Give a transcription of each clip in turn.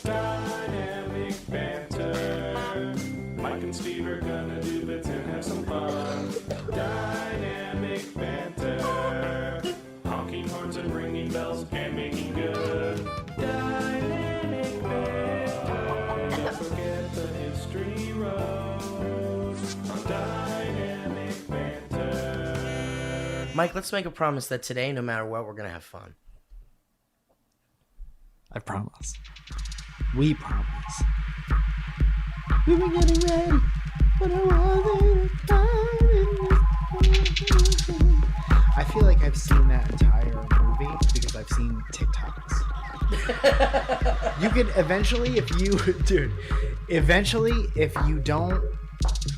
Dynamic banter. Mike and Steve are gonna do bits and have some fun. Dynamic banter. Honking horns and ringing bells and making good. Dynamic banter. Don't forget the history roast on Dynamic banter. Mike, let's make a promise that today, no matter what, we're gonna have fun. I promise. We promise. We were getting ready, but I feel like I've seen that entire movie because I've seen TikToks. You could eventually, if you don't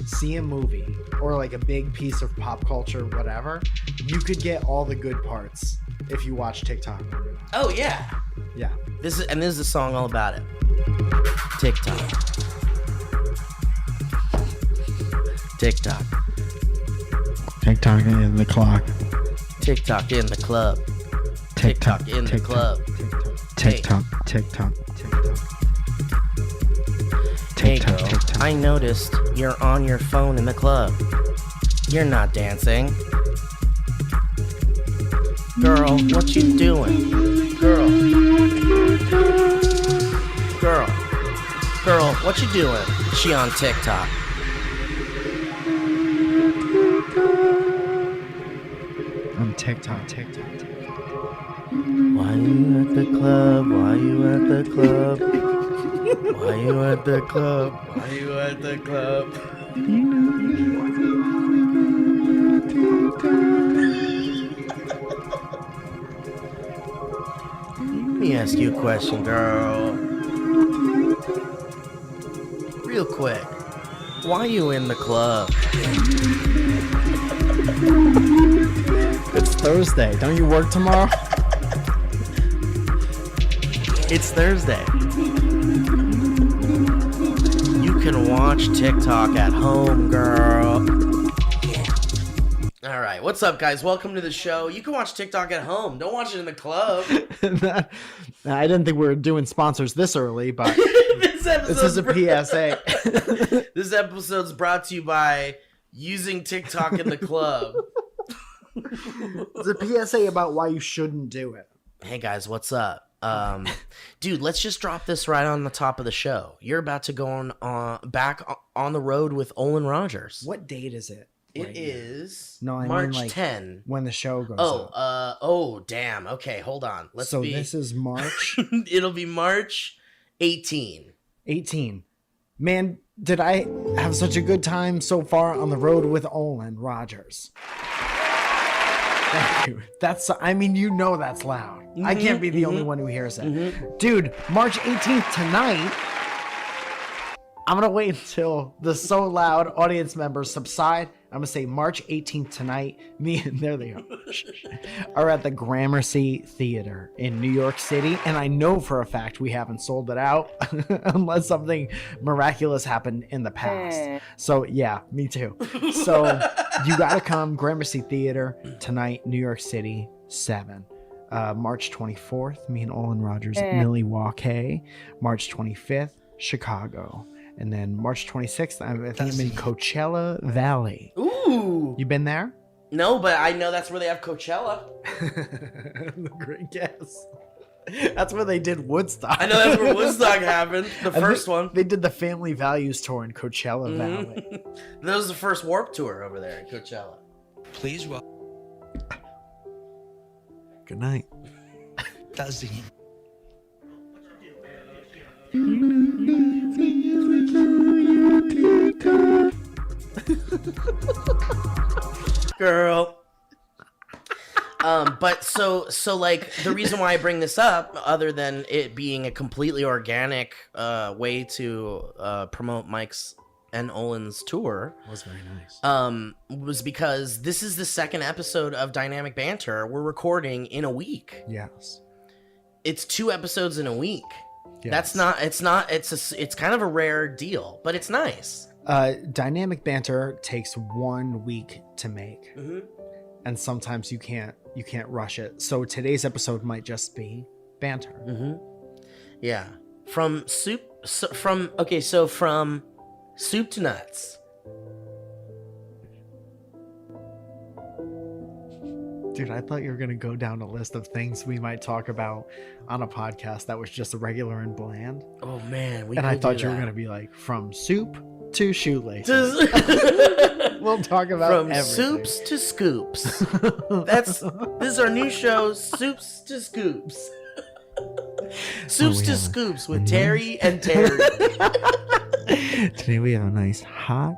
see a movie or like a big piece of pop culture, whatever, you could get all the good parts if you watch TikTok. Oh yeah. Yeah. This is a song all about it. TikTok. TikTok. TikTok in the clock. TikTok in the club. TikTok in the club. TikTok. Hey girl, I noticed you're on your phone in the club. You're not dancing. Girl, what you doing? Girl, what you doing? She on TikTok. On TikTok. Why you at the club? Why you at the club? Why you at the club? Why you at the club? Let me ask you a question, girl. Real quick. Why you in the club? It's Thursday. Don't you work tomorrow? It's Thursday. You can watch TikTok at home, girl. All right, what's up, guys? Welcome to the show. You can watch TikTok at home. Don't watch it in the club. I didn't think we were doing sponsors this early, but this is a PSA. This episode's brought to you by using TikTok in the club. It's a PSA about why you shouldn't do it. Hey, guys, what's up? Dude, let's just drop this right on the top of the show. You're about to go back on the road with Olin Rogers. What date is it? It is March March 10. When the show goes out. Damn. Okay, hold on. This is March. It'll be March 18. 18. Man, did I have such a good time so far on the road with Olin Rogers. Thank you. That's loud. Mm-hmm, I can't be the only one who hears it. Mm-hmm. Dude, March 18th tonight. I'm going to wait until the so loud audience members subside. I'm going to say March 18th tonight. There they are at the Gramercy Theater in New York City. And I know for a fact we haven't sold it out unless something miraculous happened in the past. So yeah, me too. So you got to come. Gramercy Theater tonight, New York City, 7. March 24th, me and Olin Rogers at Milwaukee. March 25th, Chicago. And then March 26th, I think I'm in Coachella Valley. Ooh. You been there? No, but I know that's where they have Coachella. Great guess. That's where they did Woodstock. I know that's where Woodstock happened. The first one. They did the Family Values tour in Coachella Valley. That was the first Warp tour over there in Coachella. Please welcome. Good night. Dazzy. Girl. But so like the reason why I bring this up, other than it being a completely organic way to promote Mike's and Olin's tour, was very nice. Was because this is the second episode of Dynamic Banter we're recording in a week. Yes. It's 2 episodes in a week. Yes. It's kind of a rare deal, but it's nice. Dynamic Banter takes 1 week to make. Mm-hmm. And sometimes you can't rush it. So today's episode might just be banter. Mm-hmm. Yeah. From soup to nuts. Dude, I thought you were going to go down a list of things we might talk about on a podcast that was just regular and bland. Oh, man. And I thought you were going to be like, from soup to shoelaces. We'll talk about From everything. soups to scoops. This is our new show, Soups to Scoops. Soups to Scoops with Terry and Terry. Today we have a nice hot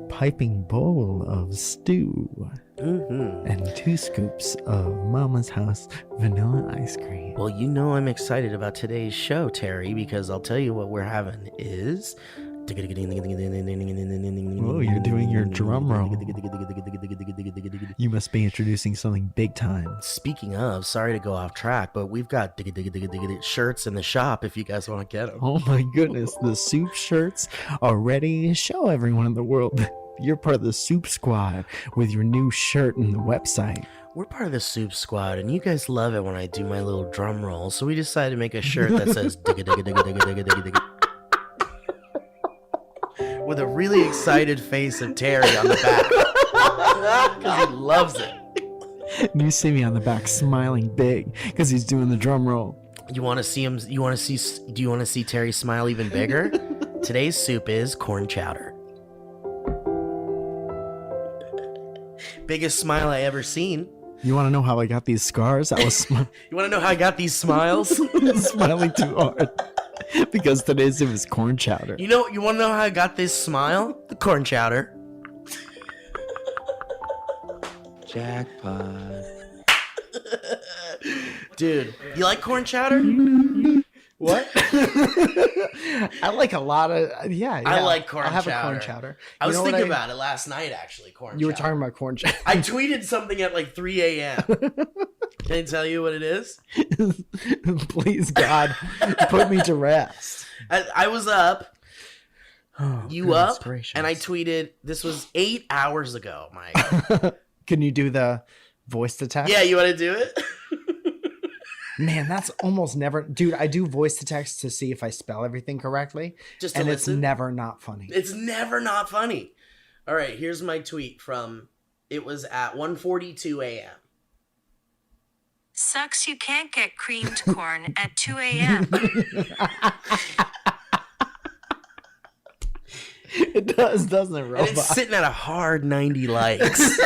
piping bowl of stew. And 2 scoops of Mama's House vanilla ice cream. Well, you know I'm excited about today's show, Terry, because I'll tell you what we're having is... Oh, you're doing your drum roll. You must be introducing something big time. Speaking of, sorry to go off track, but we've got shirts in the shop if you guys want to get them. Oh my goodness, the soup shirts are ready. Show everyone in the world you're part of the soup squad with your new shirt and the website. We're part of the soup squad, and you guys love it when I do my little drum roll, so we decided to make a shirt that says with a really excited face of Terry on the back because he loves it. And you see me on the back smiling big because he's doing the drum roll. You want to see him? Do you want to see Terry smile even bigger? Today's soup is corn chowder. Biggest smile I ever seen. You want to know how I got these scars? I was You want to know how I got these smiles? smiling too hard because today's it was corn chowder. You want to know how I got this smile? The corn chowder. Jackpot. Dude, you like corn chowder? What? I like a lot of yeah. I like corn I'll have chowder. a corn chowder. I was know thinking what about it last night, actually. Corn You were chowder. talking about corn chowder. I tweeted something at like 3 a.m. Can I tell you what it is? Please, God, put me to rest. I was up. Oh, You goodness up? gracious. And I tweeted. This was 8 hours ago, Mike. Can you do the voice to text? Yeah, you want to do it? Man, that's almost never. Dude, I do voice to text to see if I spell everything correctly. Just to and listen? it's never not funny. It's never not funny. All right, here's my tweet from. It was at 1:42 a.m. Sucks you can't get creamed corn at 2 a.m. It does, doesn't it, And Robot? it's sitting at a hard 90 likes.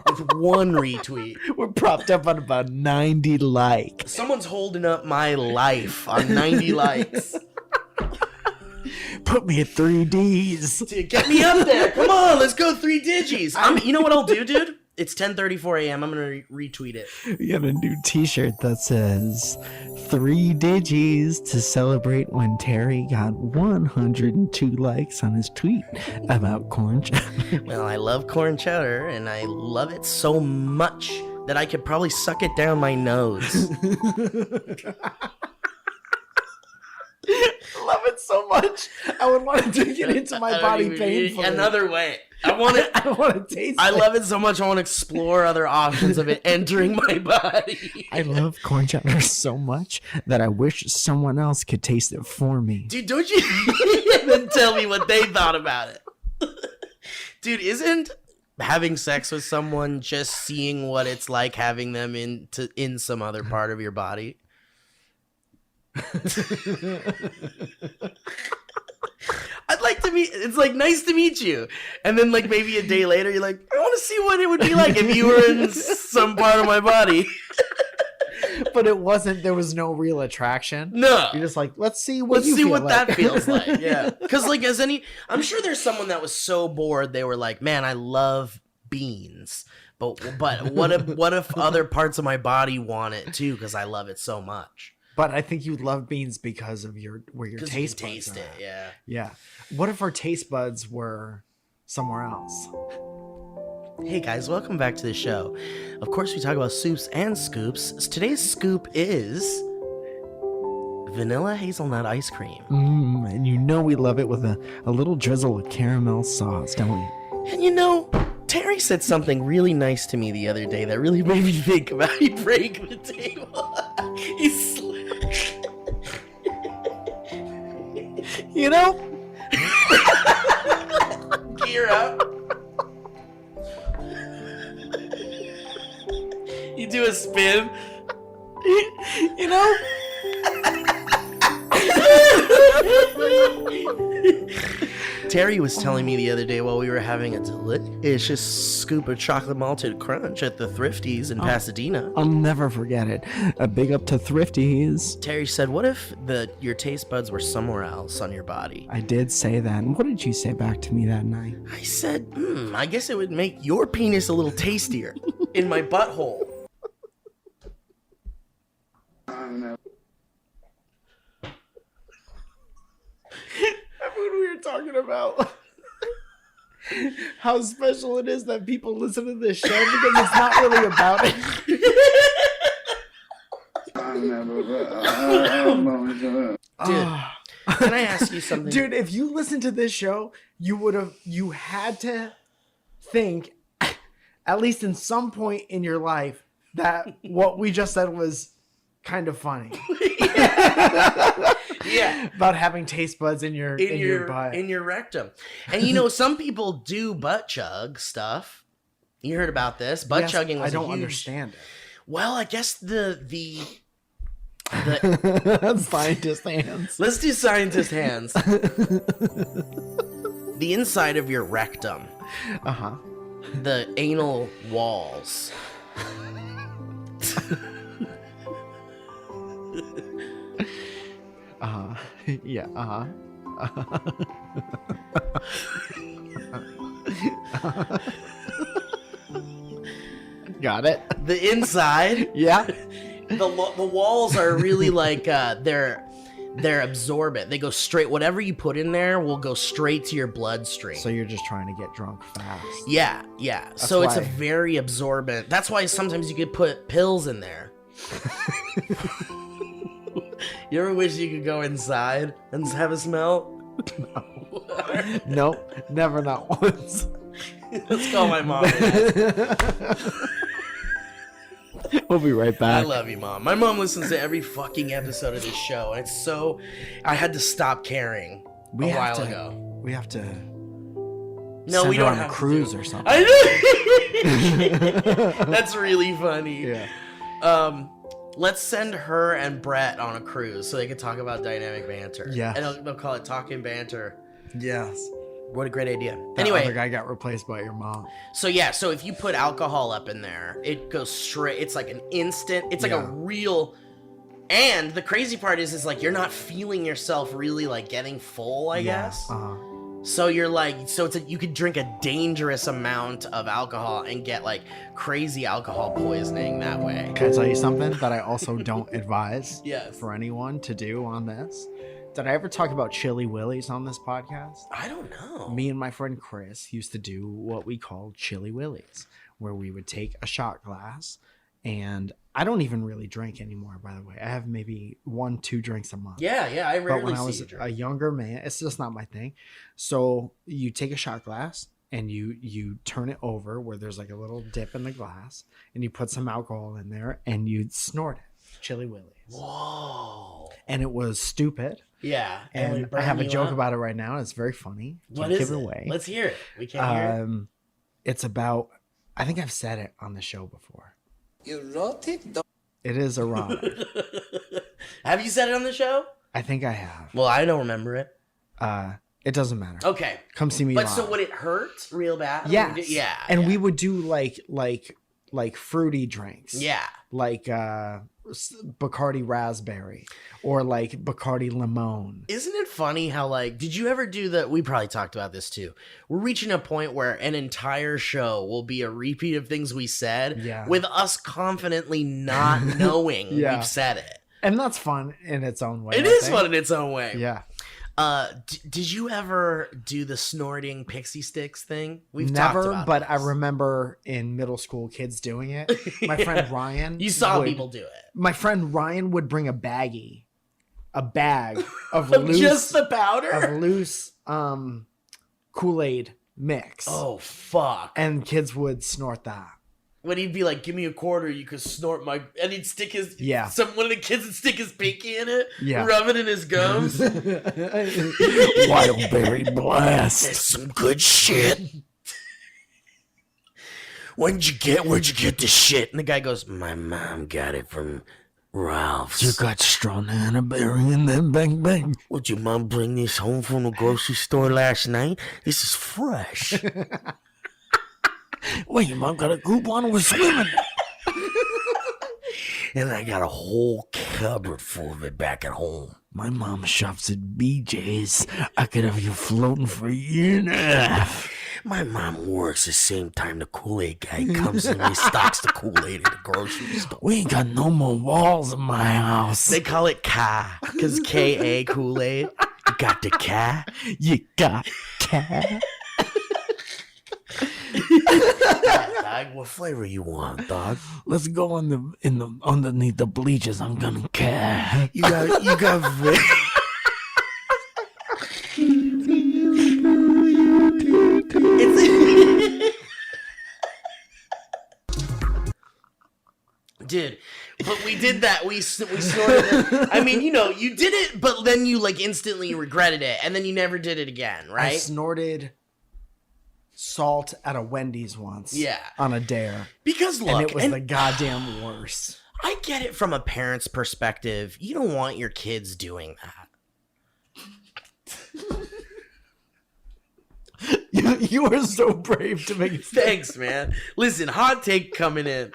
With 1 retweet. We're propped up on about 90 likes. Someone's holding up my life on 90 likes. Put me at 3Ds. Dude, get me up there. Come on, let's go 3 digis. You know what I'll do, dude? It's 10:34 a.m. I'm going to retweet it. We have a new t-shirt that says 3 digis to celebrate when Terry got 102 likes on his tweet about corn chowder. Well, I love corn chowder, and I love it so much that I could probably suck it down my nose. Love it so much. I would want to take it into my body painfully. Another way. I want it. I want to taste I it. love it so much. I want to explore other options of it entering my body. I love corn chowder so much that I wish someone else could taste it for me. Dude, don't you then tell me what they thought about it? Dude, isn't having sex with someone just seeing what it's like having them in some other part of your body? I'd like to meet. It's like nice to meet you, and then like maybe a day later, you're like, I want to see what it would be like if you were in some part of my body. But it wasn't. There was no real attraction. No, You're just like, let's see what let's you see feel what like. that feels like. Yeah, because like I'm sure there's someone that was so bored they were like, man, I love beans, but what if other parts of my body want it too because I love it so much. But I think you love beans because of where your 'Cause taste you buds taste are it, at. yeah. Yeah. What if our taste buds were somewhere else? Hey guys, welcome back to the show. Of course, we talk about soups and scoops. Today's scoop is vanilla hazelnut ice cream. And you know we love it with a little drizzle of caramel sauce, don't we? And you know, Terry said something really nice to me the other day that really made me think about you break the table. You know, Gear up. You do a spin. you know. Terry was telling me the other day while we were having a delicious scoop of chocolate malted crunch at the Thrifties in Pasadena. I'll never forget it. A big up to Thrifties. Terry said, what if your taste buds were somewhere else on your body? I did say that. And what did you say back to me that night? I said, I guess it would make your penis a little tastier in my butthole. When we were talking about how special it is that people listen to this show because it's not really about it. Dude, can I ask you something? Dude, if you listen to this show, you had to think, at least in some point in your life, that what we just said was kind of funny. Yeah. About having taste buds in your butt. In your rectum. And you know, some people do butt chug stuff. You heard about this. Butt chugging was I don't huge... understand it. Well, I guess the Scientist hands. Let's do scientist hands. The inside of your rectum. Uh-huh. The anal walls. Uh-huh. Yeah, uh-huh. Got it. The inside. Yeah. The walls are really like they're absorbent. They go straight. Whatever you put in there will go straight to your bloodstream. So you're just trying to get drunk fast. Yeah. So it's a why- very absorbent. That's why sometimes you could put pills in there. You ever wish you could go inside and have a smell? Nope, never, not once. Let's call my mom. We'll be right I back. love you, Mom. My mom listens to every fucking episode of this show, and it's so... I had to stop caring a while ago. We have to. No, send we her don't on have a cruise to. or something. I know. That's really funny. Yeah. Let's send her and Brett on a cruise so they can talk about dynamic banter. Yeah. And they'll call it Talking Banter. Yes. What a great idea. That Anyway, other guy got replaced by your mom. so if you put alcohol up in there, it goes straight. It's like an instant. It's like a real. And the crazy part is like you're not feeling yourself really like getting full, I guess. Uh-huh. So you're like, you could drink a dangerous amount of alcohol and get like crazy alcohol poisoning that way. Can I tell you something that I also don't advise Yes. for anyone to do on this? Did I ever talk about chili willies on this podcast? I don't know. Me and my friend Chris used to do what we called chili willies, where we would take a shot glass, and I don't even really drink anymore, by the way. I have maybe 1-2 drinks a month. Yeah, I But rarely when I see was you drink. a younger man, it's just not my thing. So you take a shot glass and you turn it over where there's like a little dip in the glass, and you put some alcohol in there and you snort it. Chili willies. Whoa. And it was stupid. Yeah. And I have a joke about it right now. And it's very funny. What Can't is give it? it away. Let's hear it. We can't hear it. It's about, I think I've said it on the show before. You wrote it? It is erotic. Have you said it on the show? I think I have. Well, I don't remember it. It doesn't matter. Okay. Come see me But live. so would it hurt real bad? Yes. Yeah. And yeah. we would do like fruity drinks. Yeah. Like Bacardi raspberry or like Bacardi lemon. Isn't it funny how, like, did you ever do the, we probably talked about this too. We're reaching a point where an entire show will be a repeat of things we said with us confidently not knowing we've said it. And that's fun in its own way. It I is think. fun in its own way. Yeah. Did you ever do the snorting pixie sticks thing? We've Never, talked about but this. I remember in middle school kids doing it. My friend Ryan. You saw would- people do it. My friend Ryan would bring a bag of loose Just the powder? of loose Kool-Aid mix. Oh, fuck. And kids would snort that. when he'd be like, "Give me a quarter, you could snort my," and he'd stick his one of the kids would stick his pinky in it, rub it in his gums. Wildberry blast. That's some good shit. Where'd you get this shit? And the guy goes, "My mom got it from Ralph's." You got strawberry berry in that bang bang. Would your mom bring this home from the grocery store last night? This is fresh. Wait, your mom got a coupon and was swimming. And I got a whole cupboard full of it back at home. My mom shops at BJ's. I could have you floating for a year and a half. My mom works the same time the Kool-Aid guy comes and restocks the Kool-Aid at the grocery store. We ain't got no more walls in my house. They call it Ka, because K-A Kool-Aid. You got the Ka? You got cat. Dog, what flavor you want, dog? Let's go underneath the bleachers. I'm gonna cat. You got Dude, but we did that. We snorted it. I mean, you did it, but then you like instantly regretted it, and then you never did it again, right? I snorted salt at a Wendy's once. Yeah. On a dare. Because look, and it was the goddamn worst. I get it from a parent's perspective. You don't want your kids doing that. You were so brave to make it. Thanks, man. Listen, hot take coming in.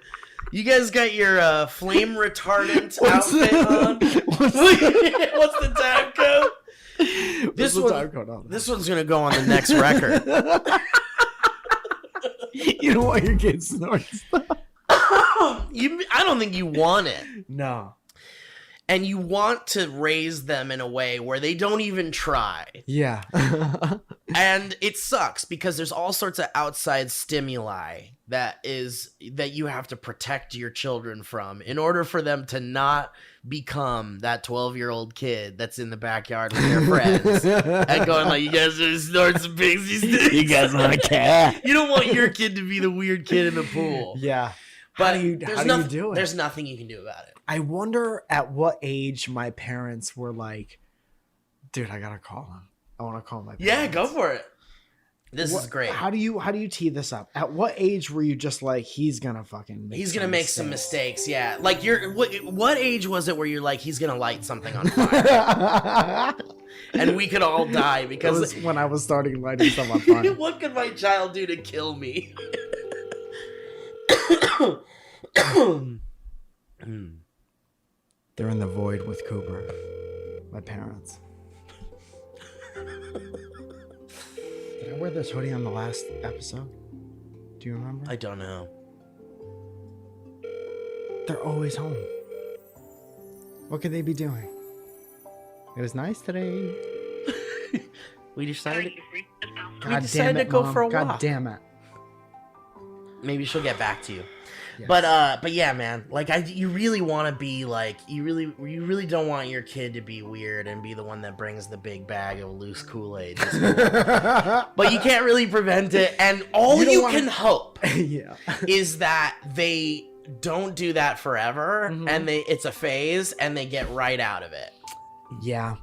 You guys got your flame retardant outfit on? What's the time code? This one's gonna go on the next record. You don't want your kids snorting stuff. I don't think you want it. No. And you want to raise them in a way where they don't even try. Yeah. And it sucks because there's all sorts of outside stimuli that you have to protect your children from in order for them to not become that 12-year-old kid that's in the backyard with their friends and going like, "You guys are snorting some pixies. You guys want a cat?" You don't want your kid to be the weird kid in the pool. Yeah. But how do you do it? There's nothing you can do about it. I wonder at what age my parents were like, "Dude, I gotta call him. I want to call my parents." Yeah, go for it. This is great. How do you tee this up? At what age were you just like, he's gonna make some mistakes? Yeah, like what age was it where you're like, he's gonna light something on fire, and we could all die because it was when I was starting lighting stuff on fire. What could my child do to kill me? They're in the void with Cooper. My parents. Did I wear this hoodie on the last episode? Do you remember? I don't know. They're always home. What could they be doing? It was nice today. We decided God to damn it, go Mom. for a God walk. damn it. Maybe she'll get back to you. Yes. But yeah, man. Like you really want to be like you really don't want your kid to be weird and be the one that brings the big bag of loose Kool-Aid to school. But you can't really prevent it, and all you can hope is that they don't do that forever, and it's a phase, and they get right out of it. Yeah.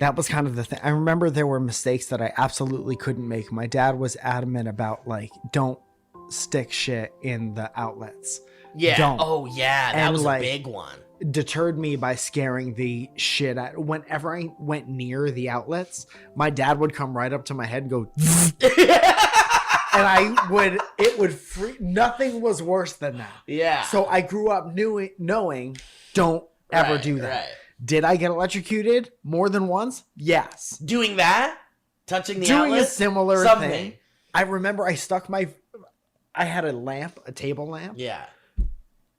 That was kind of the thing. I remember there were mistakes that I absolutely couldn't make. My dad was adamant about like, don't stick shit in the outlets. Yeah. Don't. Oh yeah, that was a big one. Deterred me by scaring the shit out. Whenever I went near the outlets, my dad would come right up to my head and go and it would freak. Nothing was worse than that. Yeah. So I grew up knowing don't ever do that. Right. Did I get electrocuted more than once? Yes. Doing that? Touching the Doing outlet? a similar Something. thing. I remember I had a lamp, a table lamp. Yeah.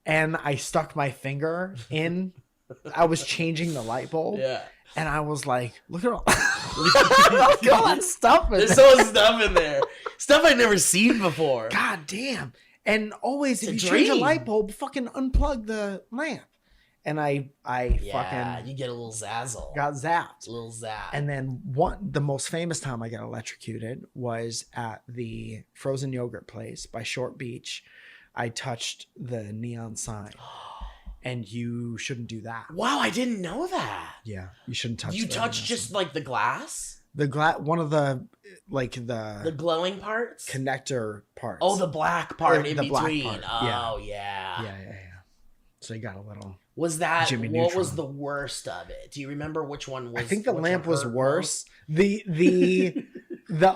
And I stuck my finger in. I was changing the light bulb. Yeah. And I was like, look at all that stuff in There's there. so much stuff in there. Stuff I'd never seen before. God damn. And always, if you It's a change a dream. light bulb, fucking unplug the lamp. And I Yeah, fucking you get a little zazzle. got zapped. A little zap. And then the most famous time I got electrocuted was at the frozen yogurt place by Short Beach. I touched the neon sign. And you shouldn't do that. Wow, I didn't know that. Yeah, you shouldn't touch. You the touched neon just sign. like the glass? One of the The glowing parts? connector parts. Oh, the black part in the black between. part, Oh, yeah. yeah. So you got a little. Was that Jimmy what Neutron. was the worst of it? Do you remember which one was? I think the which lamp one was hurt worse. The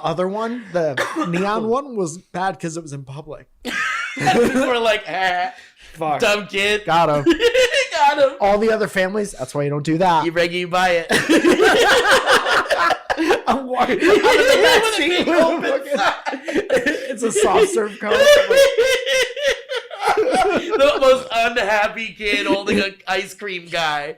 other one, the neon one, was bad because it was in public. most? People were like, Fuck. dumb kid. Got him. Got him. All the other families. That's why you don't do that. You break it, you buy it. I'm walking. With I'm in the back a seat big with a open fucking- sign. It's a soft serve cone. The most unhappy kid holding an ice cream guy.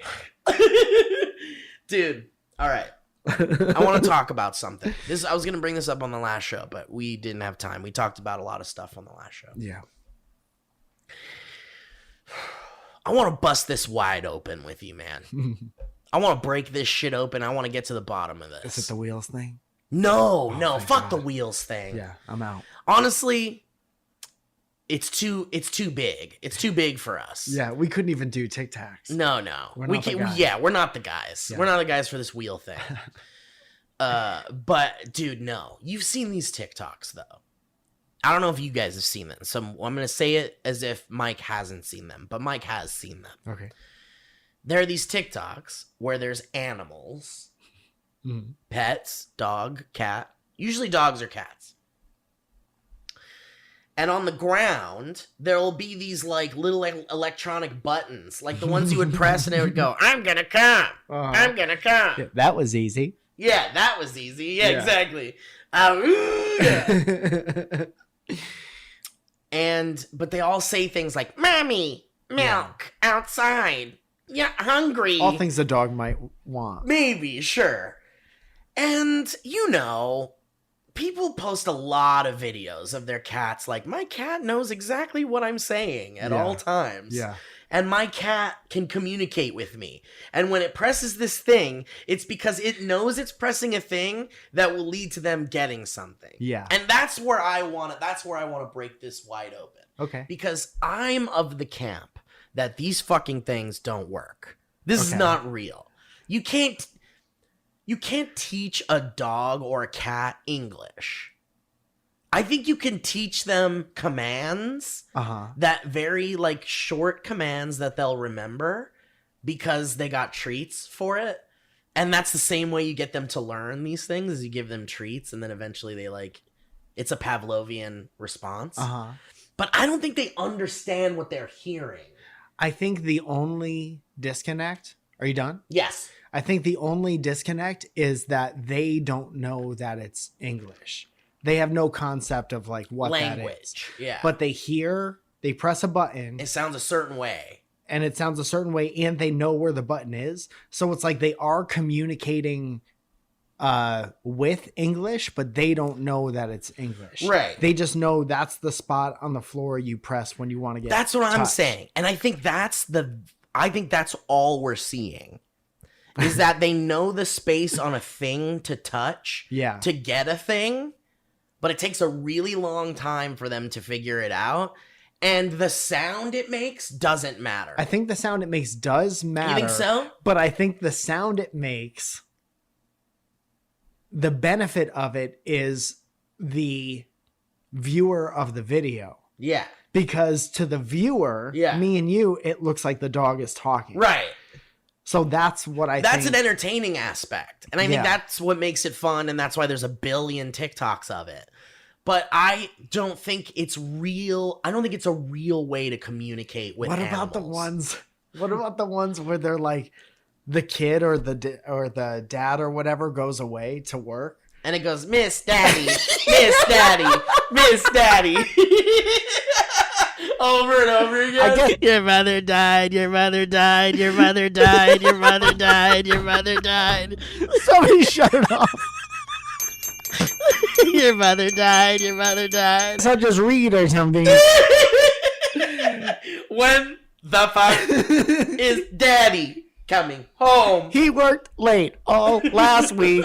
Dude, all right. I want to talk about something. I was going to bring this up on the last show, but we didn't have time. We talked about a lot of stuff on the last show. Yeah. I want to bust this wide open with you, man. I want to break this shit open. I want to get to the bottom of this. Is it the wheels thing? No, thank fuck the God. wheels thing. Yeah, I'm out. Honestly, it's too big. It's too big for us. Yeah, we couldn't even do Tic Tacs. No. We're We not the can't. guys. Yeah, we're not the guys. Yeah. We're not the guys for this wheel thing. But dude, no. You've seen these TikToks though. I don't know if you guys have seen them. So I'm gonna say it as if Mike hasn't seen them, but Mike has seen them. Okay. There are these TikToks where there's animals, Mhm. pets, dog, cat, usually dogs or cats. And on the ground, there'll be these like little electronic buttons, like the ones you would press and it would go, I'm gonna come. I'm gonna come. Yeah, that was easy. Yeah, that was easy. Yeah, Yeah. exactly. But they all say things like, Mommy, milk, outside. Yeah, hungry. All things a dog might want. Maybe, sure. And, people post a lot of videos of their cats like, my cat knows exactly what I'm saying at Yeah. all times. Yeah. And my cat can communicate with me. And when it presses this thing, it's because it knows it's pressing a thing that will lead to them getting something. Yeah. And that's where I want to break this wide open. Okay. Because I'm of the camp that these fucking things don't work. This is Okay. not real. You can't teach a dog or a cat English. I think you can teach them commands, that very like short commands that they'll remember because they got treats for it. And that's the same way you get them to learn these things, is you give them treats and then eventually it's a Pavlovian response. But I don't think they understand what they're hearing. I think the only disconnect. Are you done? Yes. I think the only disconnect is that they don't know that it's English. They have no concept of like what that is. Language. Yeah. But they press a button it sounds a certain way. and it sounds a certain way and they know where the button is. So it's like they are communicating with English, but they don't know that it's English. Right. They just know that's the spot on the floor you press when you want to get That's what I'm touched. saying. And I think that's all we're seeing. Is that they know the space on a thing to touch Yeah. to get a thing, but it takes a really long time for them to figure it out. And the sound it makes doesn't matter. I think the sound it makes does matter. You think so? But I think the sound it makes, the benefit of it is the viewer of the video. Yeah. Because to the viewer, Yeah. me and you, it looks like the dog is talking. Right. So that's what I That's think. an entertaining aspect. And I think Yeah. that's what makes it fun, and that's why there's a billion TikToks of it. But I don't think it's real. I don't think it's a real way to communicate with What about the animals. ones? What about the ones where they're like, the kid or the dad or whatever goes away to work? And it goes, Miss Daddy, Miss Daddy, Miss Daddy. Over and over again. I guess- Your mother died, your mother died, your mother died, your mother died, your mother died. Somebody shut it off. Your mother died, your mother died. So just read or something. When the fuck is Daddy coming home? He worked late all last week.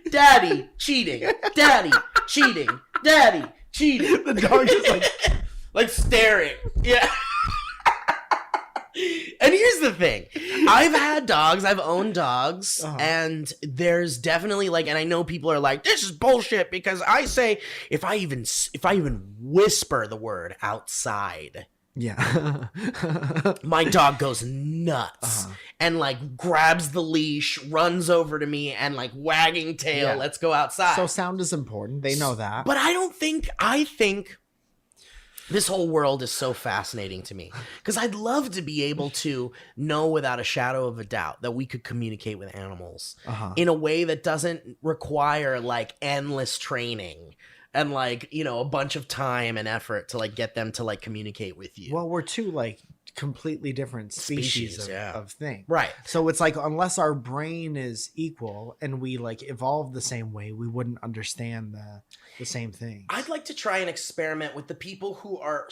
Daddy cheating. Daddy cheating. Daddy cheating. The dog is like, like staring. Yeah. And here's the thing. I've had dogs, I've owned dogs, and there's definitely like, and I know people are like, this is bullshit because I say if I even whisper the word outside, Yeah. my dog goes nuts and like grabs the leash, runs over to me and like wagging tail, Yeah. let's go outside. So sound is important. They know that. But I think this whole world is so fascinating to me because I'd love to be able to know without a shadow of a doubt that we could communicate with animals in a way that doesn't require like endless training and like, you know, a bunch of time and effort to like get them to like communicate with you. Well, we're two like completely different species yeah. of thing. Right. So it's like unless our brain is equal and we like evolve the same way, we wouldn't understand the same thing. I'd like to try and experiment with the people who are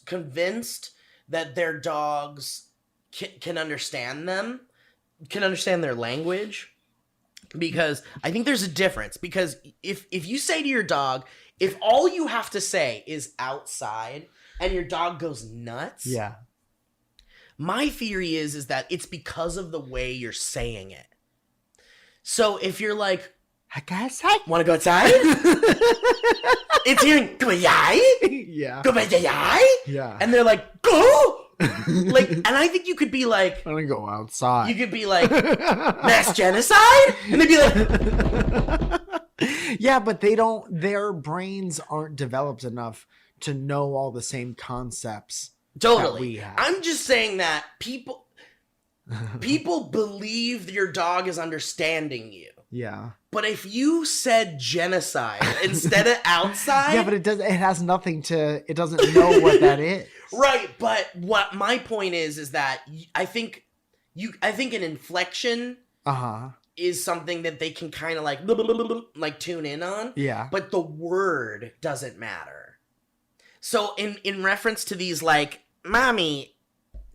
convinced that their dogs can understand them, can understand their language. Because I think there's a difference. Because if you say to your dog, if all you have to say is outside and your dog goes nuts, Yeah. my theory is that it's because of the way you're saying it. So if you're like, I guess I want to go outside? It's hearing, go yai? Yeah. Go yai? Yeah. And they're like, go! Like, and I think you could be like, I'm gonna go outside. you could be like, mass genocide? And they'd be like, Yeah, but their brains aren't developed enough to know all the same concepts that totally. we have. I'm just saying that people believe your dog is understanding you. Yeah. But if you said genocide instead of outside, Yeah, but it has nothing to, it doesn't know what that is. right? But what my point is that I think an inflection Uh-huh. is something that they can kind of like tune in on. Yeah. But the word doesn't matter. So in reference to these like mommy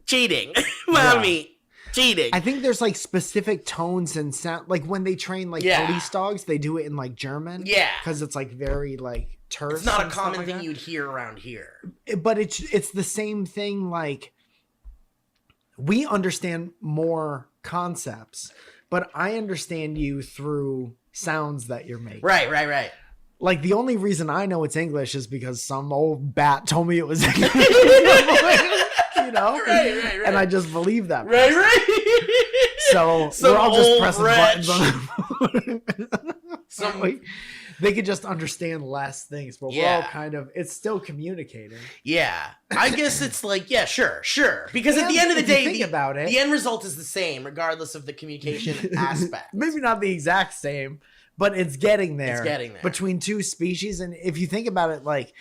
cheating, mommy cheating. I think there's like specific tones and sound, like when they train like Yeah. police dogs, they do it in like German. Yeah. Because it's like very like terse. It's not a and stuff common like thing that. you'd hear around here. But it's the same thing. Like we understand more concepts, but I understand you through sounds that you're making. Right. Like the only reason I know it's English is because some old bat told me it was English. You know? Right. And I just believe that. Right. So Some we're all just old pressing wretch. buttons on the Some- phone. They could just understand less things, but we're all Yeah. kind of, it's still communicating. Yeah. I guess it's like, yeah, sure. Because at the end of the if you day, think about it, the end result is the same, regardless of the communication aspect. maybe not the exact same, but it's getting there. It's getting there. Between two species. And if you think about it, like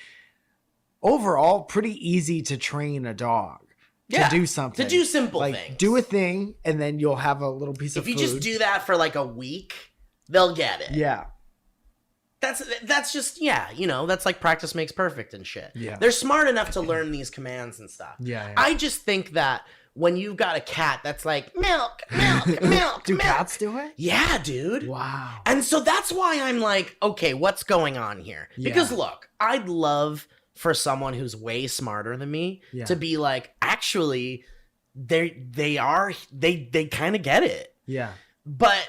overall, pretty easy to train a dog Yeah, to do something. to do simple like, things. Do a thing, and then you'll have a little piece If of you food. just do that for like a week, they'll get it. Yeah. That's just, yeah, you know, that's like practice makes perfect and shit. Yeah. They're smart enough to learn these commands and stuff. Yeah. I just think that when you've got a cat that's like, milk. Do milk. cats do it? Yeah, dude. Wow. And so that's why I'm like, okay, what's going on here? Yeah. Because look, I'd love for someone who's way smarter than me Yeah. to be like, actually, they kind of get it. Yeah. But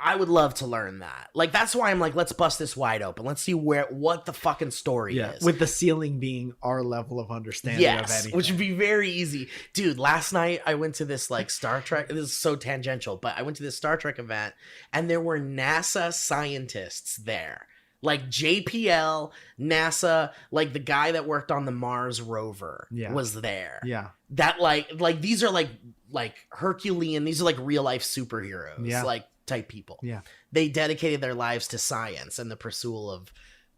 I would love to learn that. Like, that's why I'm like, let's bust this wide open. Let's see what the fucking story is. With the ceiling being our level of understanding of Yes, anything. which would be very easy. Dude, last night I went to this like Star Trek, this is so tangential, but I went to this Star Trek event and there were NASA scientists there. Like JPL, NASA, like the guy that worked on the Mars rover was there. Yeah. That like these are like Herculean, these are like real life superheroes, like type people. Yeah. They dedicated their lives to science and the pursuit of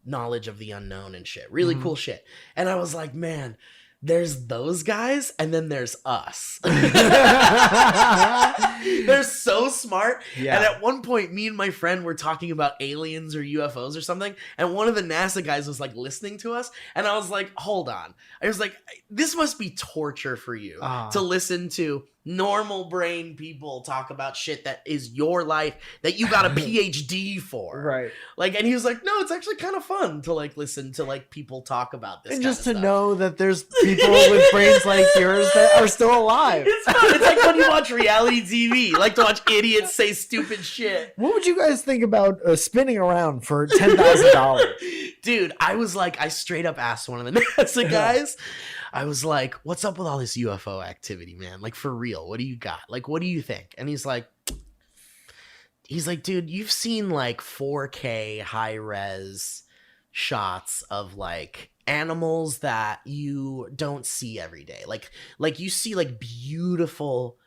knowledge of the unknown and shit. Really cool shit. And I was like, man, there's those guys and then there's us. They're so smart. Yeah. And at one point, me and my friend were talking about aliens or UFOs or something. And one of the NASA guys was like listening to us. And I was like, hold on. I was like, this must be torture for you to listen to normal brain people talk about shit that is your life that you got a PhD for. Right. Like, and he was like, no, it's actually kind of fun to like listen to like people talk about this. And kind just of to stuff. know that there's people with brains like yours that are still alive. It's fun. It's like when you watch reality TV. You like to watch idiots say stupid shit. What would you guys think about spinning around for $10,000? Dude, I straight up asked one of the NASA guys. I was like, what's up with all this UFO activity, man? Like, for real, what do you got? Like, what do you think? And he's like, dude, you've seen like 4K high res shots of like animals that you don't see every day. Like you see like beautiful,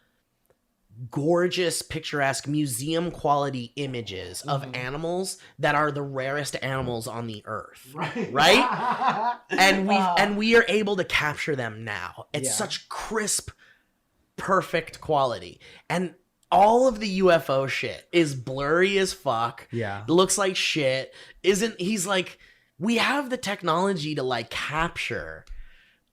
gorgeous, picturesque, museum quality images of animals that are the rarest animals on the earth, right? and we are able to capture them now at such crisp, perfect quality. And all of the UFO shit is blurry as fuck. Yeah. Looks like shit. He's like, we have the technology to like capture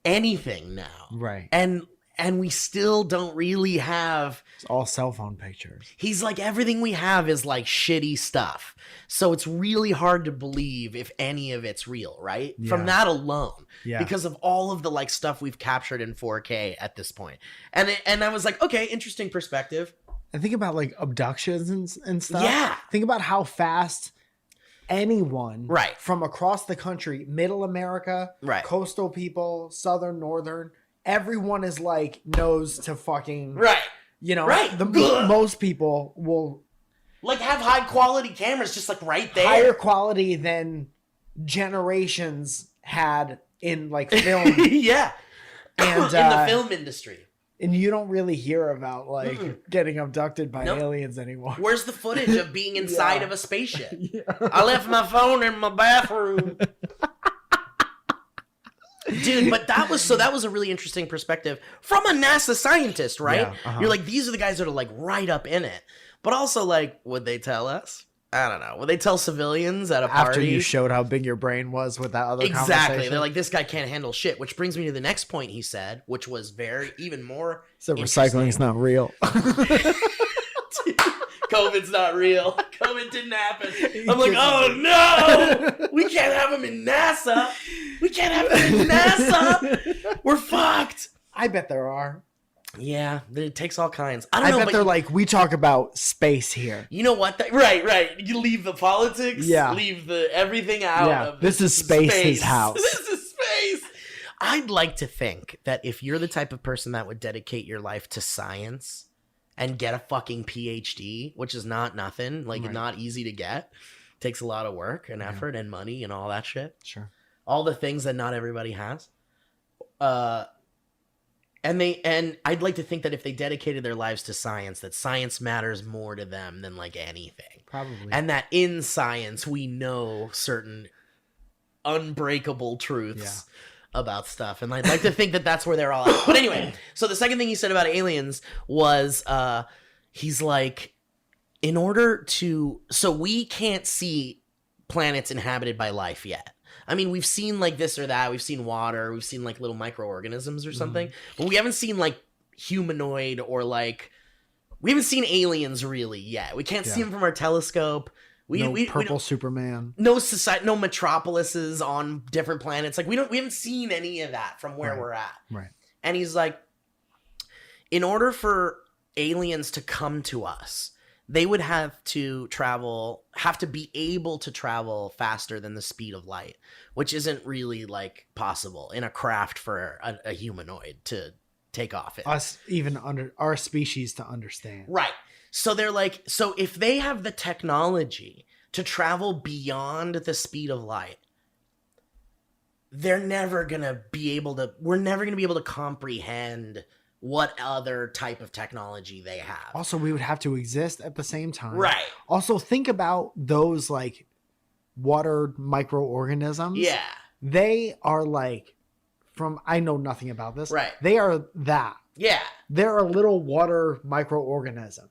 anything now. Right. And we still don't really have. It's all cell phone pictures. He's like, everything we have is like shitty stuff. So it's really hard to believe if any of it's real, right? Yeah. From that alone. Yeah. Because of all of the like stuff we've captured in 4K at this point. And I was like, okay, interesting perspective. And think about like abductions and stuff. Yeah. Think about how fast anyone Right. from across the country, middle America, Right. coastal people, southern, northern, everyone is like knows to fucking Right. you know, Right. most people will Like have high quality cameras just like right there. higher quality than generations had in like film. Yeah. And in the film industry. and you don't really hear about like getting abducted by Nope. aliens anymore. Where's the footage of being inside Yeah. of a spaceship? I left my phone in my bathroom. Dude, but that was a really interesting perspective from a NASA scientist, right? Yeah, uh-huh. You're like, these are the guys that are like right up in it. But also like, would they tell us? I don't know. Would they tell civilians at a party? After you showed how big your brain was with that other Exactly. conversation. They're like, this guy can't handle shit, which brings me to the next point he said, which was even more so recycling's not real. COVID's not real. COVID didn't happen. I'm like, oh no! We can't have him in NASA. We can't have him in NASA. We're fucked. I bet there are. Yeah, it takes all kinds. I don't know, bet but they're like, we talk about space here. you know what? Right. You leave the politics. Yeah. Leave the everything out. Yeah, Of this is Space's house. This is space. I'd like to think that if you're the type of person that would dedicate your life to science and get a fucking PhD, which is not nothing, like Right. not easy to get, takes a lot of work and effort and money and all that shit. Sure. All the things that not everybody has. And I'd like to think that if they dedicated their lives to science, that science matters more to them than like anything. Probably. And that in science we know certain unbreakable truths about stuff. And I'd like to think that that's where they're all at. But anyway, so the second thing he said about aliens was he's like, so we can't see planets inhabited by life yet. I mean, we've seen like this or that. We've seen water. We've seen like little microorganisms or something. But we haven't seen like humanoid or like, we haven't seen aliens really yet. We can't see them from our telescope. No we purple don't- Superman. no society, no metropolises on different planets. Like we haven't seen any of that from where Right. we're at. Right. And he's like, in order for aliens to come to us, they would have to be able to travel faster than the speed of light, which isn't really like possible in a craft for a humanoid to take off in. Us even under our species to understand. Right. So they're like, so if they have the technology to travel beyond the speed of light, we're never going to be able to comprehend what other type of technology they have. Also, we would have to exist at the same time. Right. Also, think about those like water microorganisms. Yeah. They are like I know nothing about this. Right. They are that. Yeah. They're a little water microorganism.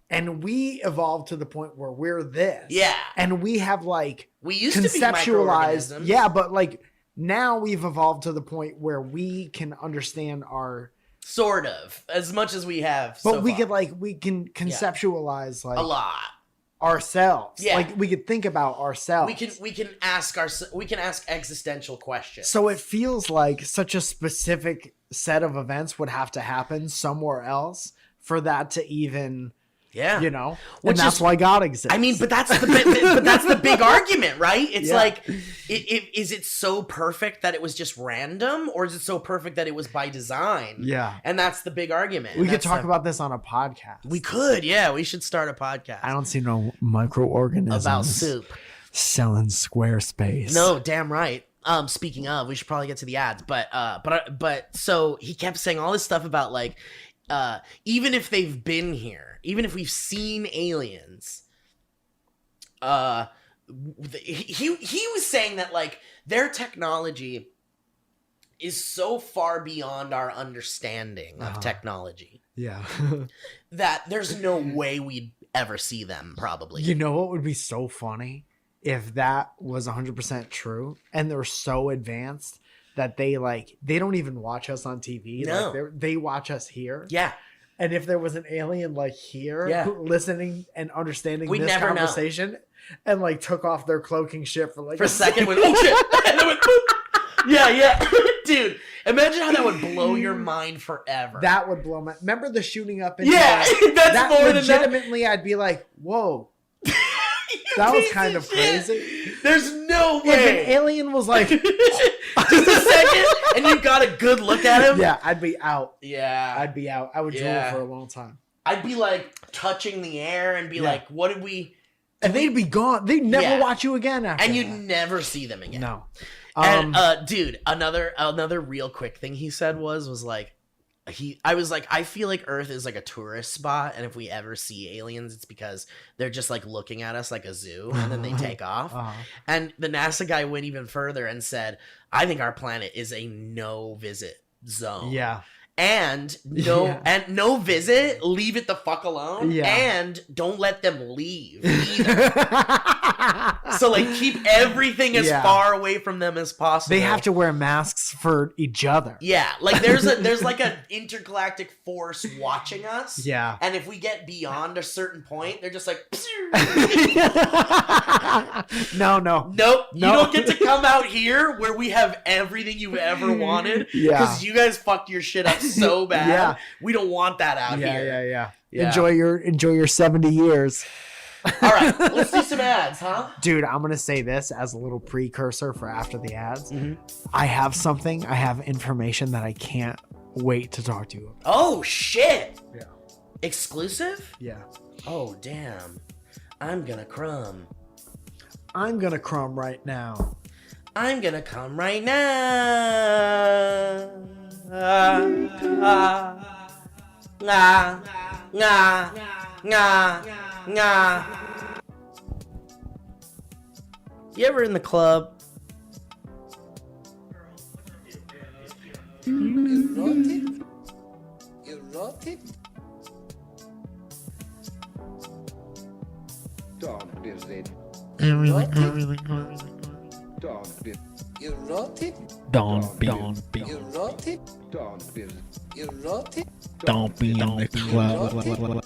And we evolved to the point where we're this. Yeah. And we have like We used to be conceptualized. microorganisms. Yeah, but like now we've evolved to the point where we can understand our Sort of, as much as we have. But so we far. we can conceptualize like a lot. ourselves. Yeah. Like we could think about ourselves. We can ask existential questions. So it feels like such a specific set of events would have to happen somewhere else for that to even, yeah, you know, Which and that's is- why God exists. I mean, but that's the big argument, right? It's Yeah. like, is it so perfect that it was just random, or is it so perfect that it was by design? Yeah. And that's the big argument. we And could that's talk the- about this on a podcast. We could, yeah. We should start a podcast I don't see no microorganisms about soup. selling Squarespace. No, damn right. Speaking of, we should probably get to the ads, but so he kept saying all this stuff about like, even if they've been here, even if we've seen aliens, he was saying that like their technology is so far beyond our understanding of technology Yeah. that there's no way we'd ever see them. Probably, You know what would be so funny if that was 100% true and they're so advanced that they don't even watch us on TV. No. Like they watch us here. yeah. And if there was an alien like here Yeah. listening and understanding We'd this never know. conversation and like took off their cloaking shit for like For a second, went, oh shit, and it went, boop. Yeah, dude. Imagine how that would blow your mind forever. that would blow my. Remember the shooting up in Yeah, New York? that's that more than that. legitimately, I'd be like, whoa, that was kind of crazy. The's no If an way. alien was like, Just a second, and you got a good look at him. yeah, I'd be out. Yeah. I'd be out. I would Yeah. drool for a long time. I'd be like touching the air and be Yeah. like, what did we. And they'd be gone. They'd never Yeah. watch you again after And you'd that. never see them again. No. And dude, another real quick thing he said was like, I was like, I feel like Earth is like a tourist spot, and if we ever see aliens, it's because they're just like looking at us like a zoo, and then they take off. And the NASA guy went even further and said, I think our planet is a no visit zone. Yeah. And no visit, leave it the fuck alone. Yeah. And don't let them leave either. So like keep everything as Yeah. far away from them as possible. They have to wear masks for each other. Yeah, like there's like an intergalactic force watching us. Yeah. And if we get beyond a certain point, they're just like, No. nope, you don't get to come out here where we have everything you've ever wanted. Yeah. Because you guys fucked your shit up so bad. Yeah. We don't want that out here. Yeah. Yeah. Enjoy your 70 years. All right, let's do some ads, huh? Dude, I'm going to say this as a little precursor for after the ads. Mm-hmm. I have information that I can't wait to talk to you about. Oh, shit. Yeah. Exclusive? Yeah. Oh, damn. I'm gonna crumb. I'm going to crumb right now. I'm gonna come right now. You ever in the club? Don't be it. Don't be. You wrote it? Don't be. You wrote it? Don't be. You wrote it? Don't be in the club.